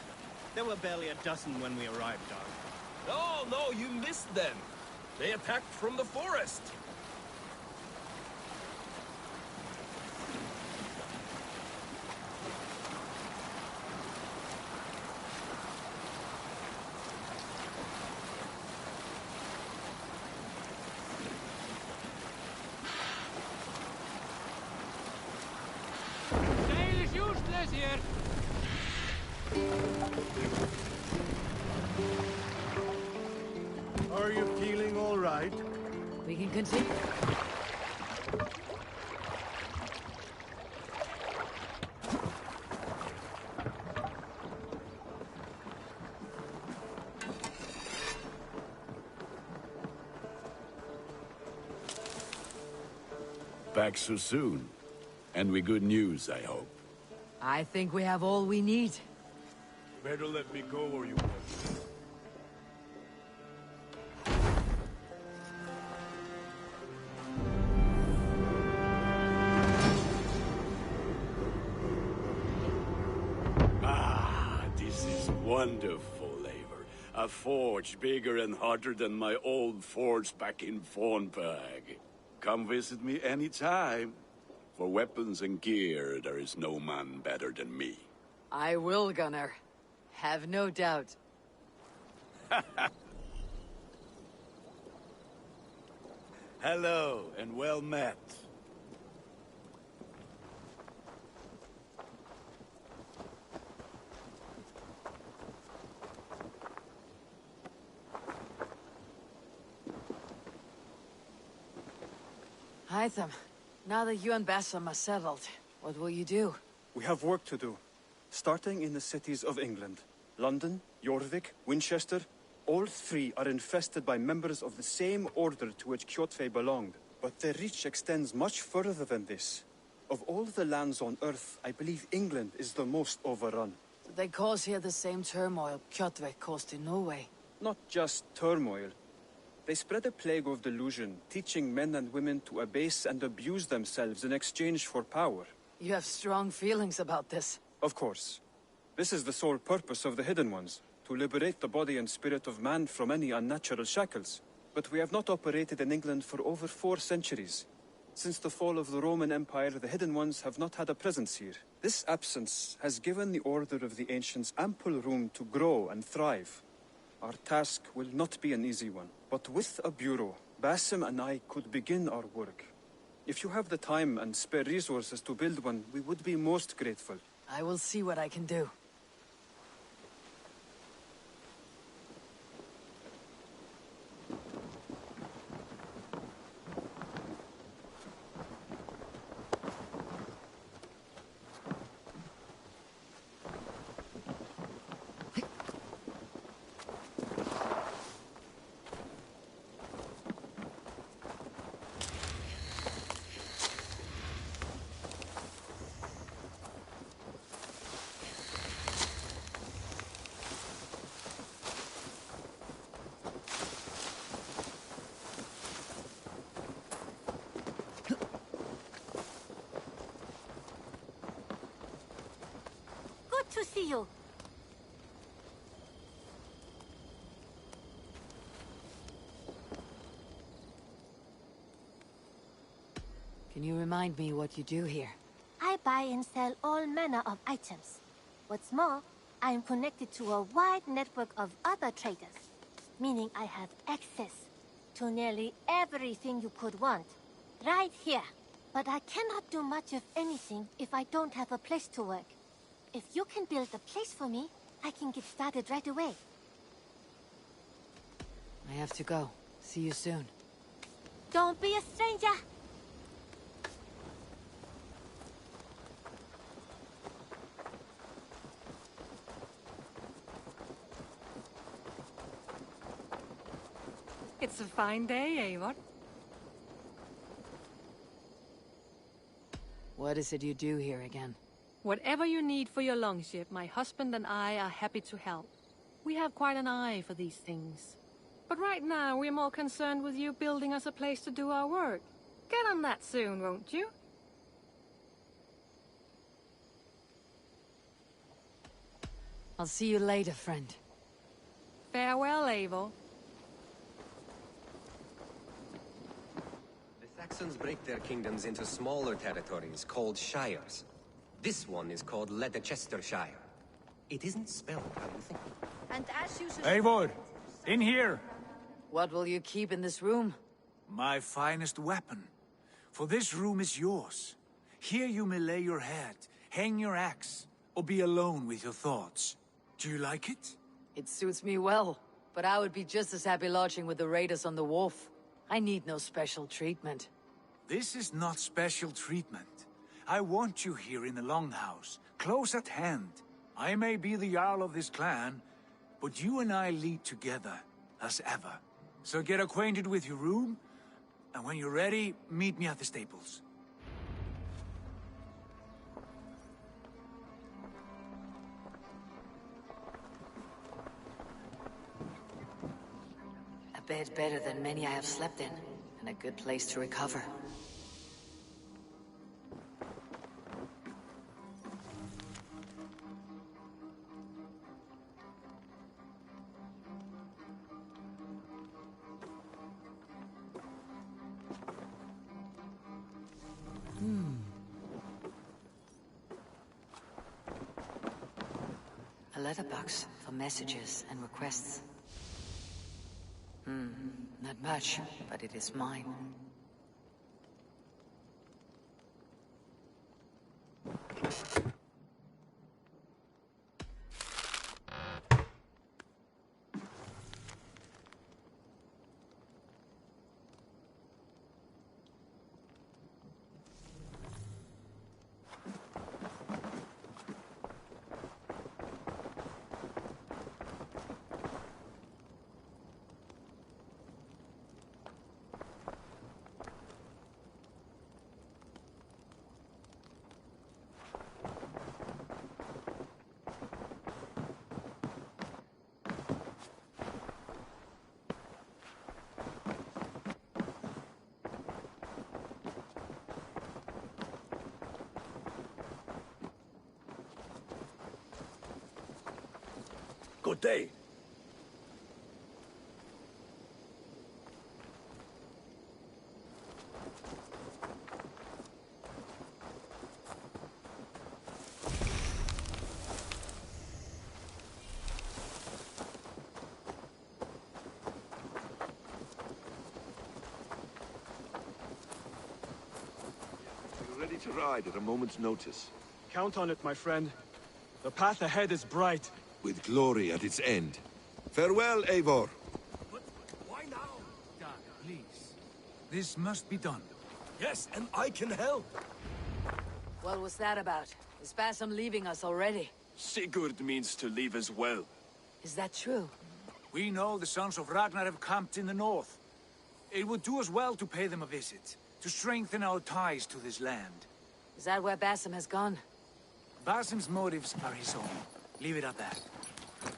there were barely a dozen when we arrived, Doc. No, you missed them. They attacked from the forest. Sail is useless here. Are you feeling all right? We can continue. Back so soon. And with good news, I hope. I think we have all we need. Better let me go or you This is wonderful, Eivor. A forge bigger and hotter than my old forge back in Fornberg. Come visit me anytime. For weapons and gear, there is no man better than me. I will, Gunnar. Have no doubt. Hello, and well met. Hytham, now that you and Bassam are settled, what will you do? We have work to do. Starting in the cities of England. London, Jorvik, Winchester, all three are infested by members of the same order to which Kjotve belonged. But their reach extends much further than this. Of all the lands on Earth, I believe England is the most overrun. They cause here the same turmoil Kjotve caused in Norway. Not just turmoil. They spread a plague of delusion, teaching men and women to abase and abuse themselves in exchange for power. You have strong feelings about this. Of course. This is the sole purpose of the Hidden Ones, to liberate the body and spirit of man from any unnatural shackles. But we have not operated in England for over 4 centuries. Since the fall of the Roman Empire, the Hidden Ones have not had a presence here. This absence has given the Order of the Ancients ample room to grow and thrive. Our task will not be an easy one, but with a bureau, Basim and I could begin our work. If you have the time and spare resources to build one, we would be most grateful. I will see what I can do. To see you. Can you remind me what you do here? I buy and sell all manner of items. What's more, I am connected to a wide network of other traders, meaning I have access to nearly everything you could want, right here. But I cannot do much of anything if I don't have a place to work. If you can build a place for me, I can get started right away. I have to go. See you soon. Don't be a stranger! It's a fine day, Eivor. What is it you do here again? Whatever you need for your longship, my husband and I are happy to help. We have quite an eye for these things. But right now, we're more concerned with you building us a place to do our work. Get on that soon, won't you? I'll see you later, friend. Farewell, Eivor. The Saxons break their kingdoms into smaller territories called shires. This one is called Leicestershire. It isn't spelled how you think. And as you Eivor, in here! What will you keep in this room? My finest weapon. For this room is yours. Here you may lay your head, hang your axe, or be alone with your thoughts. Do you like it? It suits me well, but I would be just as happy lodging with the raiders on the wharf. I need no special treatment. This is not special treatment. I want you here in the Longhouse, close at hand. I may be the Jarl of this clan, but you and I lead together, as ever. So get acquainted with your room, and when you're ready, meet me at the stables. A bed better than many I have slept in, and a good place to recover. A letterbox for messages and requests. Not much, but it is mine. Good day. We're ready to ride at a moment's notice. Count on it, my friend. The path ahead is bright. With glory at its end. Farewell, Eivor. Why now? Dad, please. This must be done. Yes, and I can help. What was that about? Is Basim leaving us already? Sigurd means to leave as well. Is that true? We know the sons of Ragnar have camped in the north. It would do us well to pay them a visit, to strengthen our ties to this land. Is that where Basim has gone? Basim's motives are his own. Leave it at that.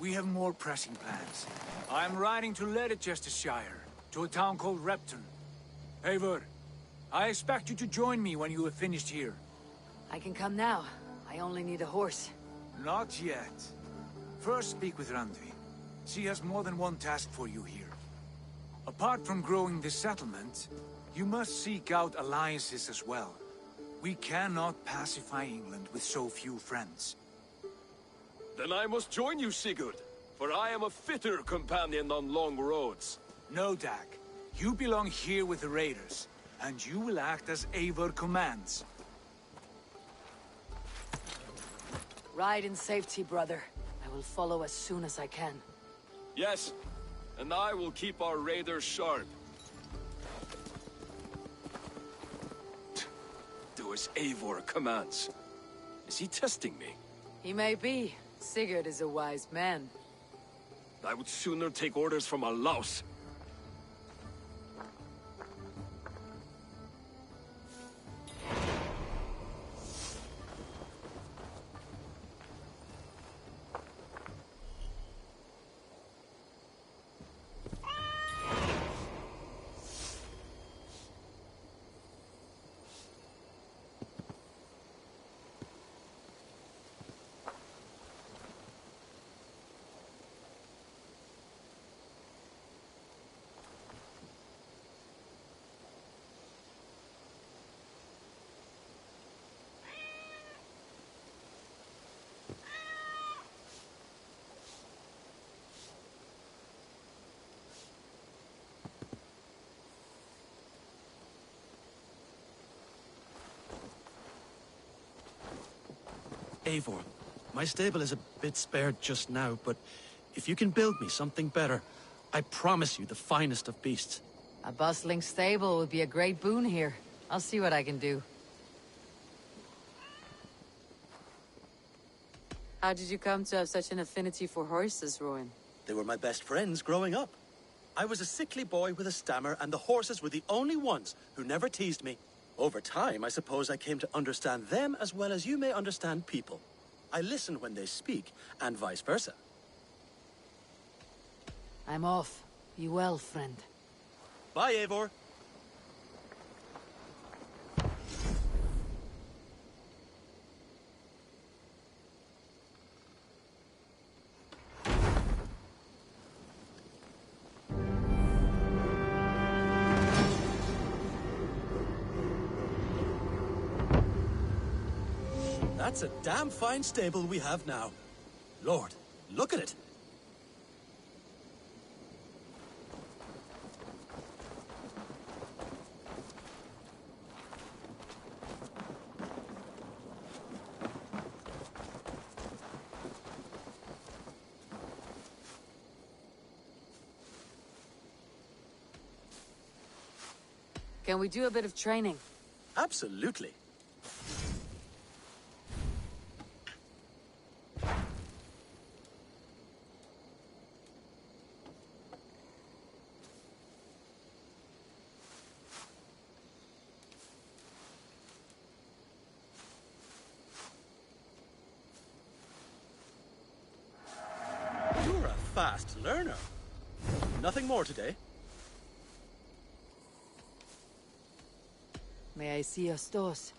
We have more pressing plans. I'm riding to Leicestershire, to a town called Repton. Eivor, I expect you to join me when you have finished here. I can come now. I only need a horse. Not yet. First speak with Randvi. She has more than one task for you here. Apart from growing this settlement, you must seek out alliances as well. We cannot pacify England with so few friends. Then I must join you, Sigurd, for I am a fitter companion on long roads. No, Dag. You belong here with the raiders, and you will act as Eivor commands. Ride in safety, brother. I will follow as soon as I can. Yes, and I will keep our raiders sharp. Do as Eivor commands. Is he testing me? He may be. Sigurd is a wise man. I would sooner take orders from a louse. Eivor, my stable is a bit spared just now, but if you can build me something better, I promise you the finest of beasts. A bustling stable would be a great boon here. I'll see what I can do. How did you come to have such an affinity for horses, Rowan? They were my best friends growing up. I was a sickly boy with a stammer, and the horses were the only ones who never teased me. Over time, I suppose I came to understand them as well as you may understand people. I listen when they speak, and vice versa. I'm off. Be well, friend. Bye, Eivor. That's a damn fine stable we have now. Lord, look at it. Can we do a bit of training? Absolutely. You're a fast learner. Nothing more today? May I see your stores?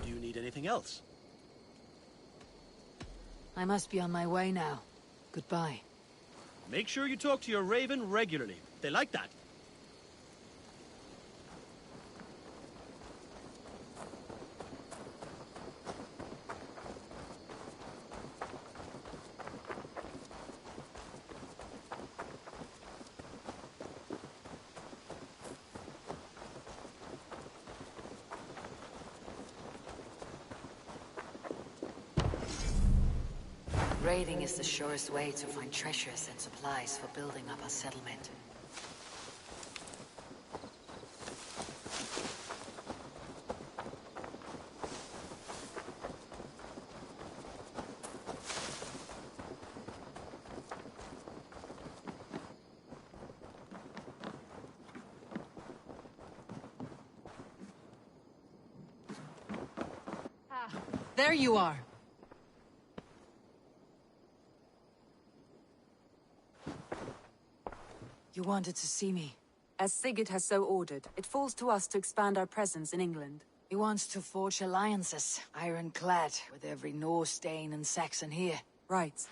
Do you need anything else? I must be on my way now. Goodbye. Make sure you talk to your raven regularly. They like that. Raiding is the surest way to find treasures and supplies for building up a settlement. There you are. You wanted to see me. As Sigurd has so ordered, it falls to us to expand our presence in England. He wants to forge alliances, ironclad, with every Norse, Dane, and Saxon here. Right.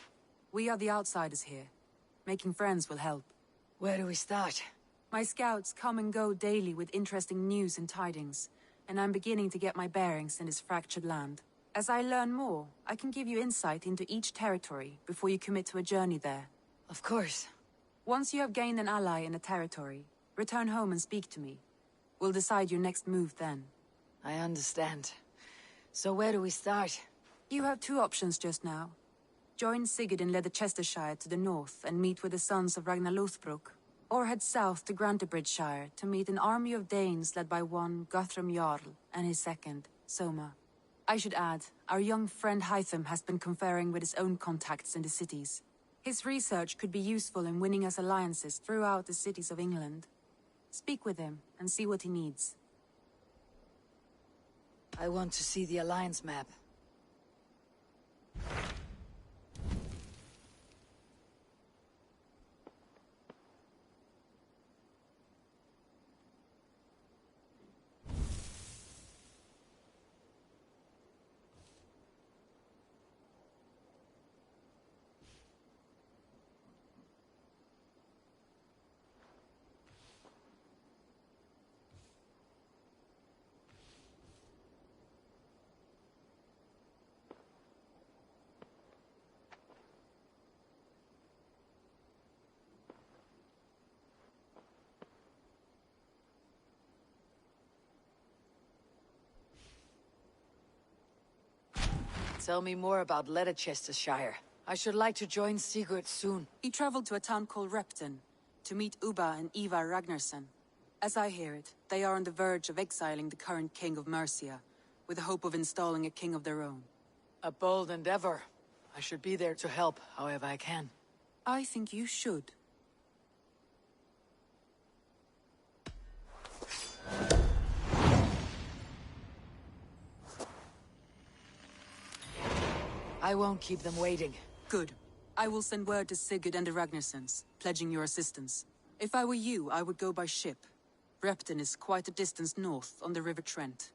We are the outsiders here. Making friends will help. Where do we start? My scouts come and go daily with interesting news and tidings, and I'm beginning to get my bearings in this fractured land. As I learn more, I can give you insight into each territory before you commit to a journey there. Of course. Once you have gained an ally in a territory, return home and speak to me. We'll decide your next move then. I understand. So where do we start? You have two options just now. Join Sigurd in Leicestershire to the north and meet with the sons of Ragnar Lothbrok, or head south to Grantebridgeshire to meet an army of Danes led by one Guthrum Jarl and his second, Soma. I should add, our young friend Hytham has been conferring with his own contacts in the cities. His research could be useful in winning us alliances throughout the cities of England. Speak with him and see what he needs. I want to see the alliance map. Tell me more about Leicestershire. I should like to join Sigurd soon. He traveled to a town called Repton to meet Ubba and Ivar Ragnarsson. As I hear it, they are on the verge of exiling the current king of Mercia, with the hope of installing a king of their own. A bold endeavor. I should be there to help however I can. I think you should. I won't keep them waiting. Good. I will send word to Sigurd and the Ragnarssons, pledging your assistance. If I were you, I would go by ship. Repton is quite a distance north on the River Trent.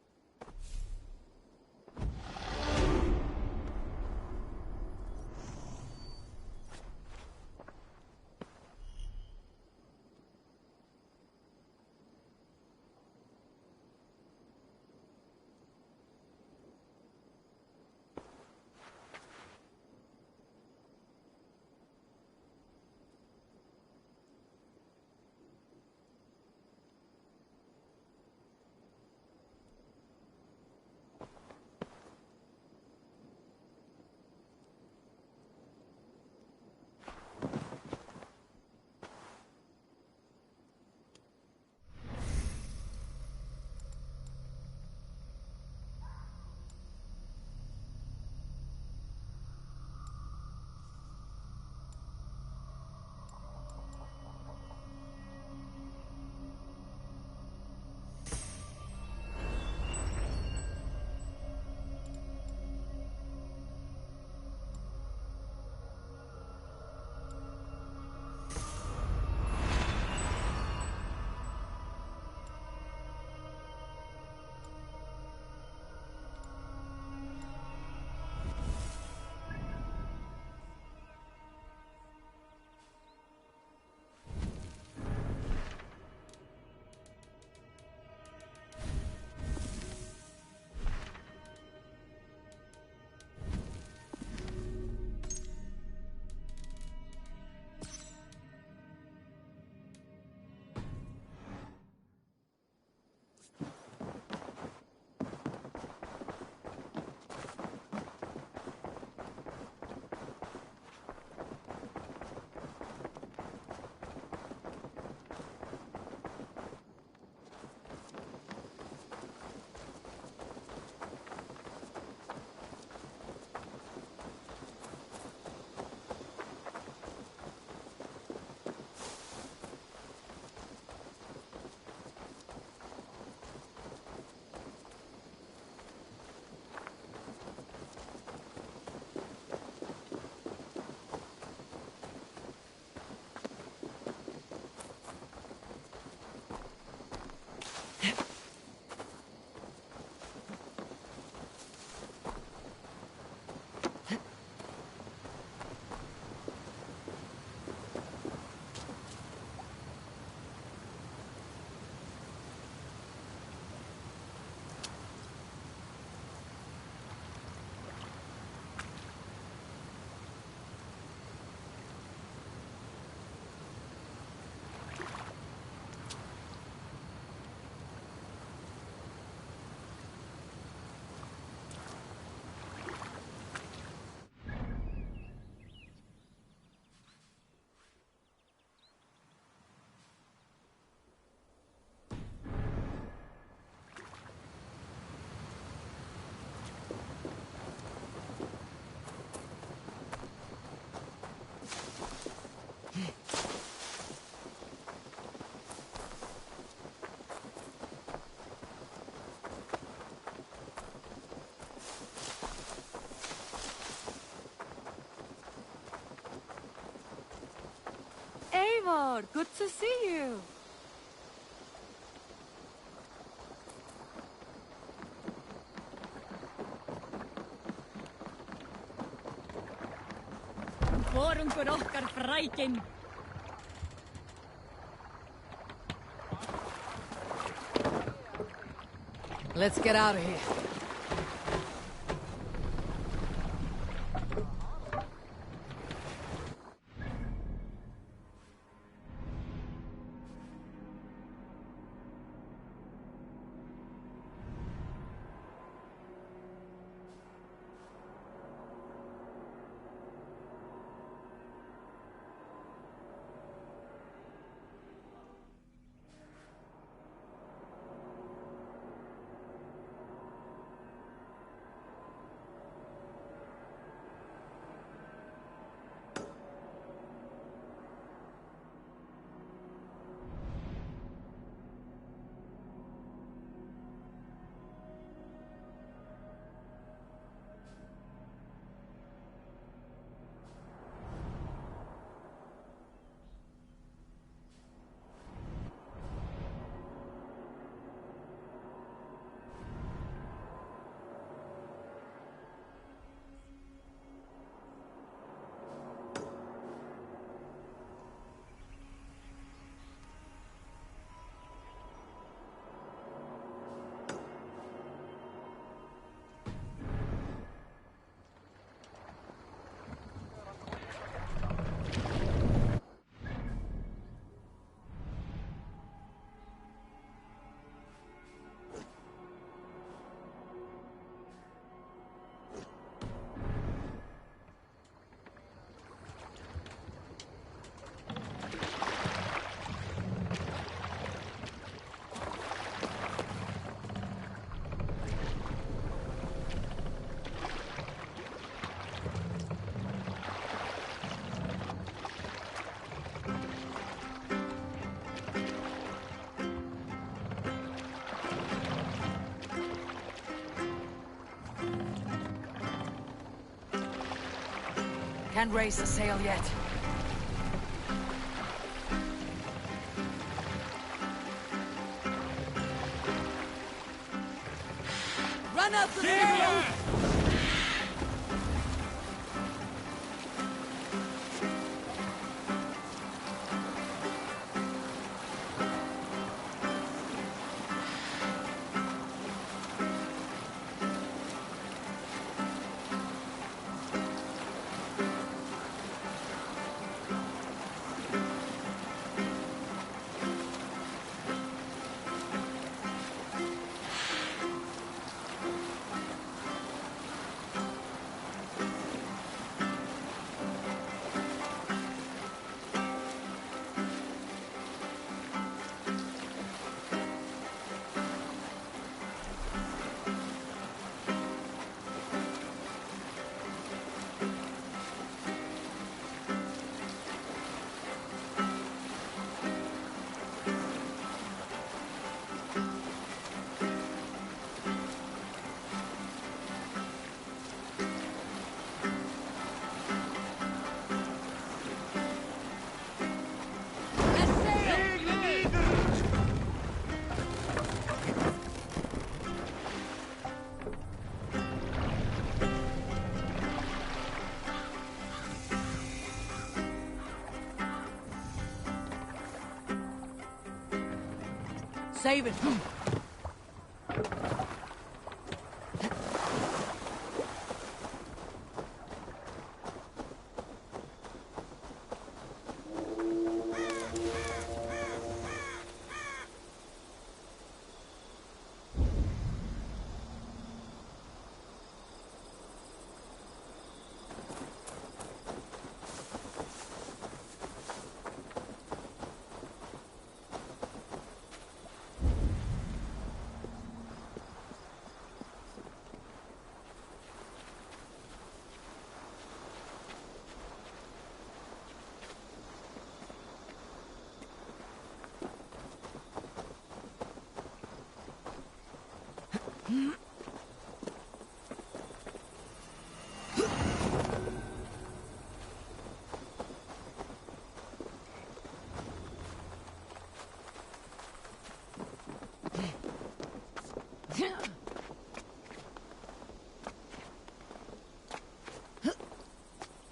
Eivor, good to see you. Vorungur okkar frækin. Let's get out of here. can't raise the sail yet. Run up the sail! Save it.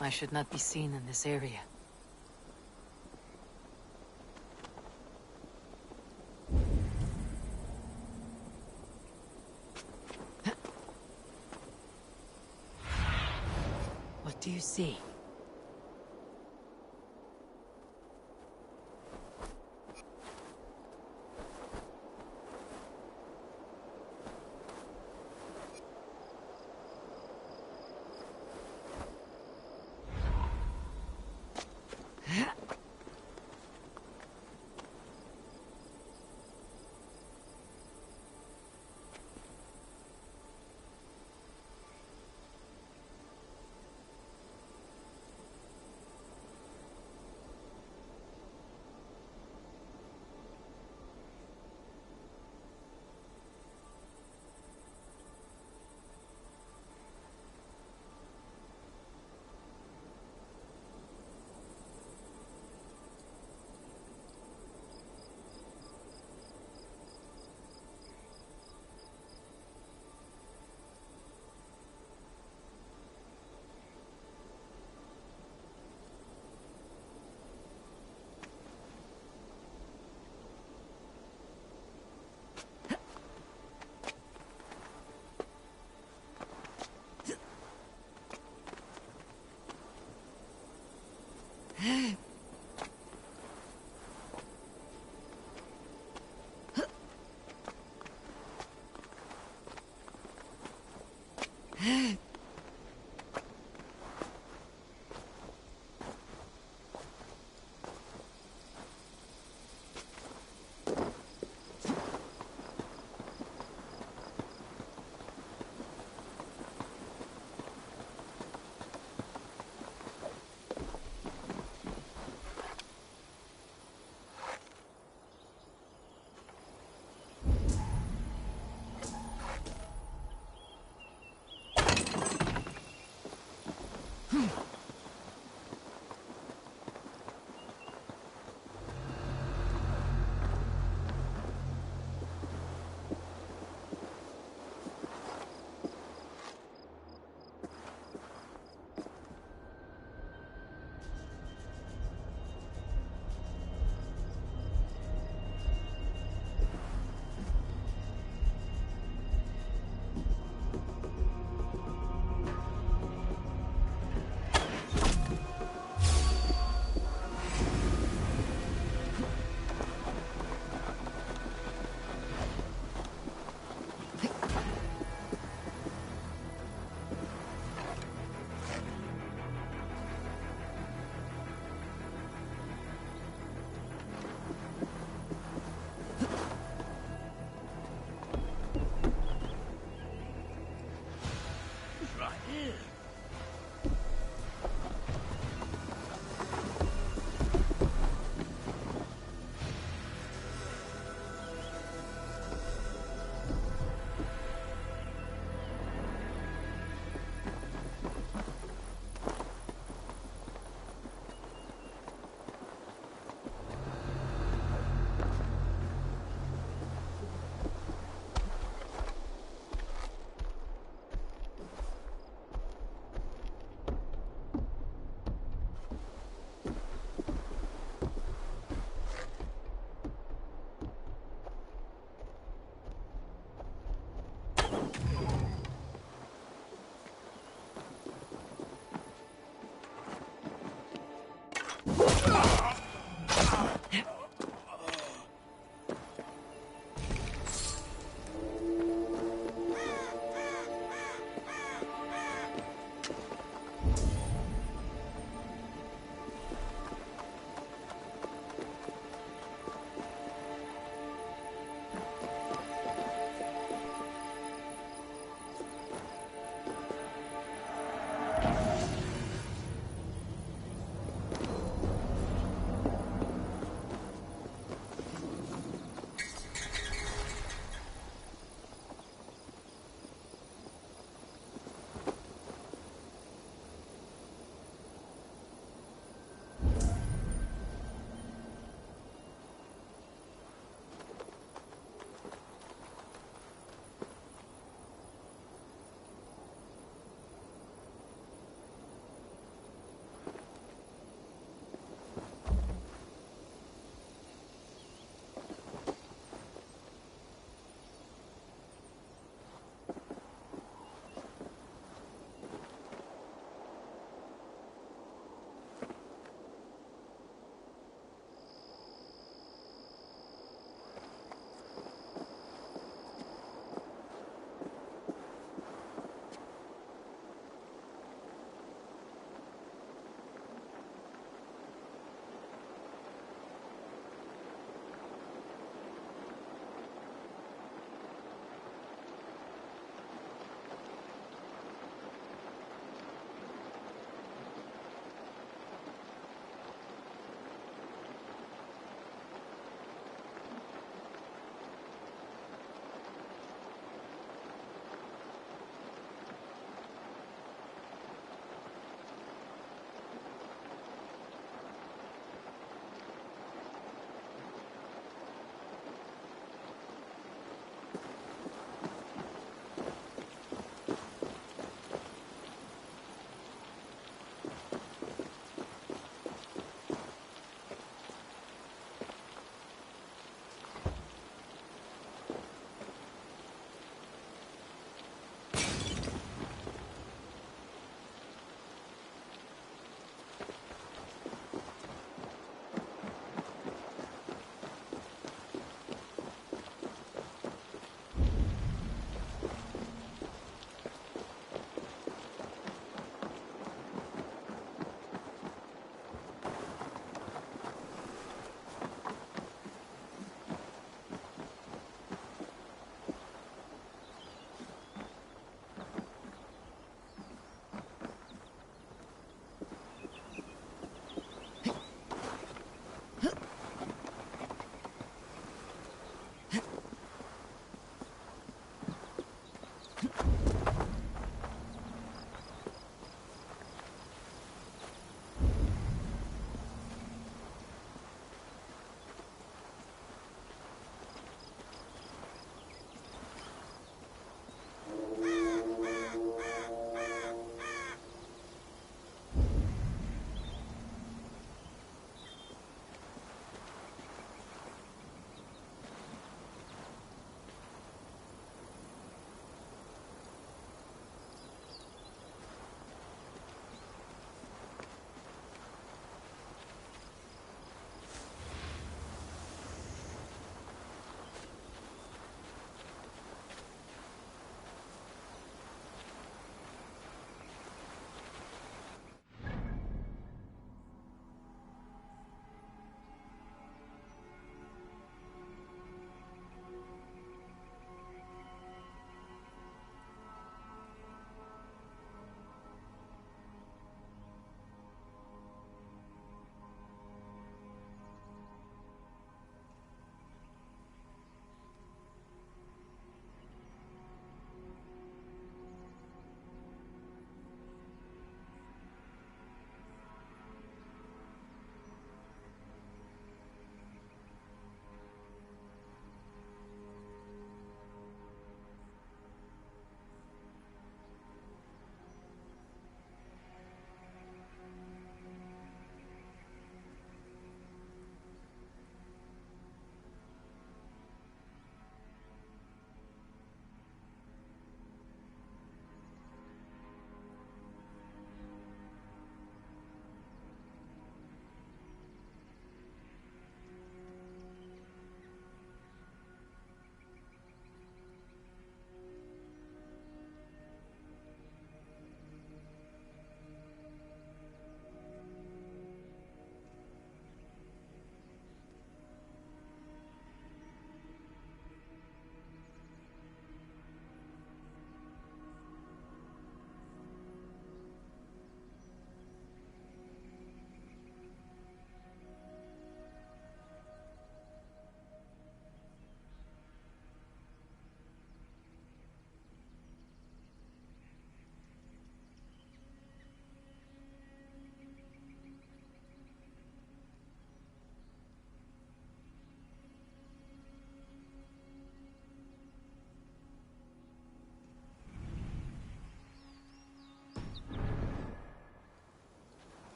I should not be seen in this area. What do you see?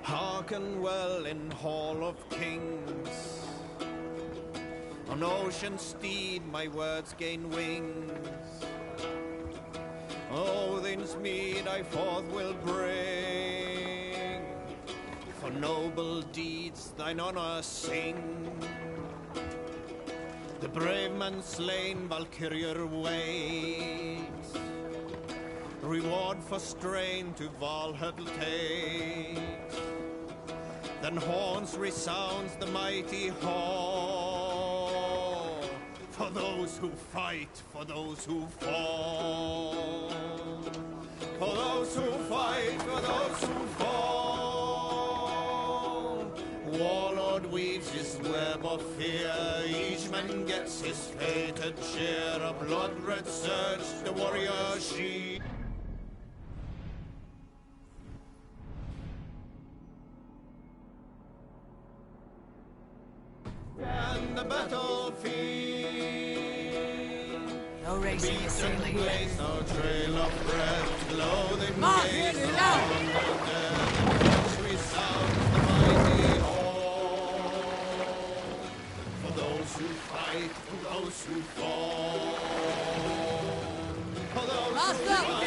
Hearken well in Hall of Kings. On ocean's steed my words gain wings. Odin's mead I forth will bring. For noble deeds thine honor sing. The brave man slain Valkyrier waits. Reward for strain to Valhall takes. Then horns resounds the mighty hall. For those who fight, for those who fall. For those who fight, for those who fall. Warlord weaves his web of fear. Each man gets his fated share. A blood-red surge, the warrior she. And the battlefield. No racing is sailing. No trail of bread, clothing March down! Resounds the mighty hall. For those who fight, for those who fall. For those who fight.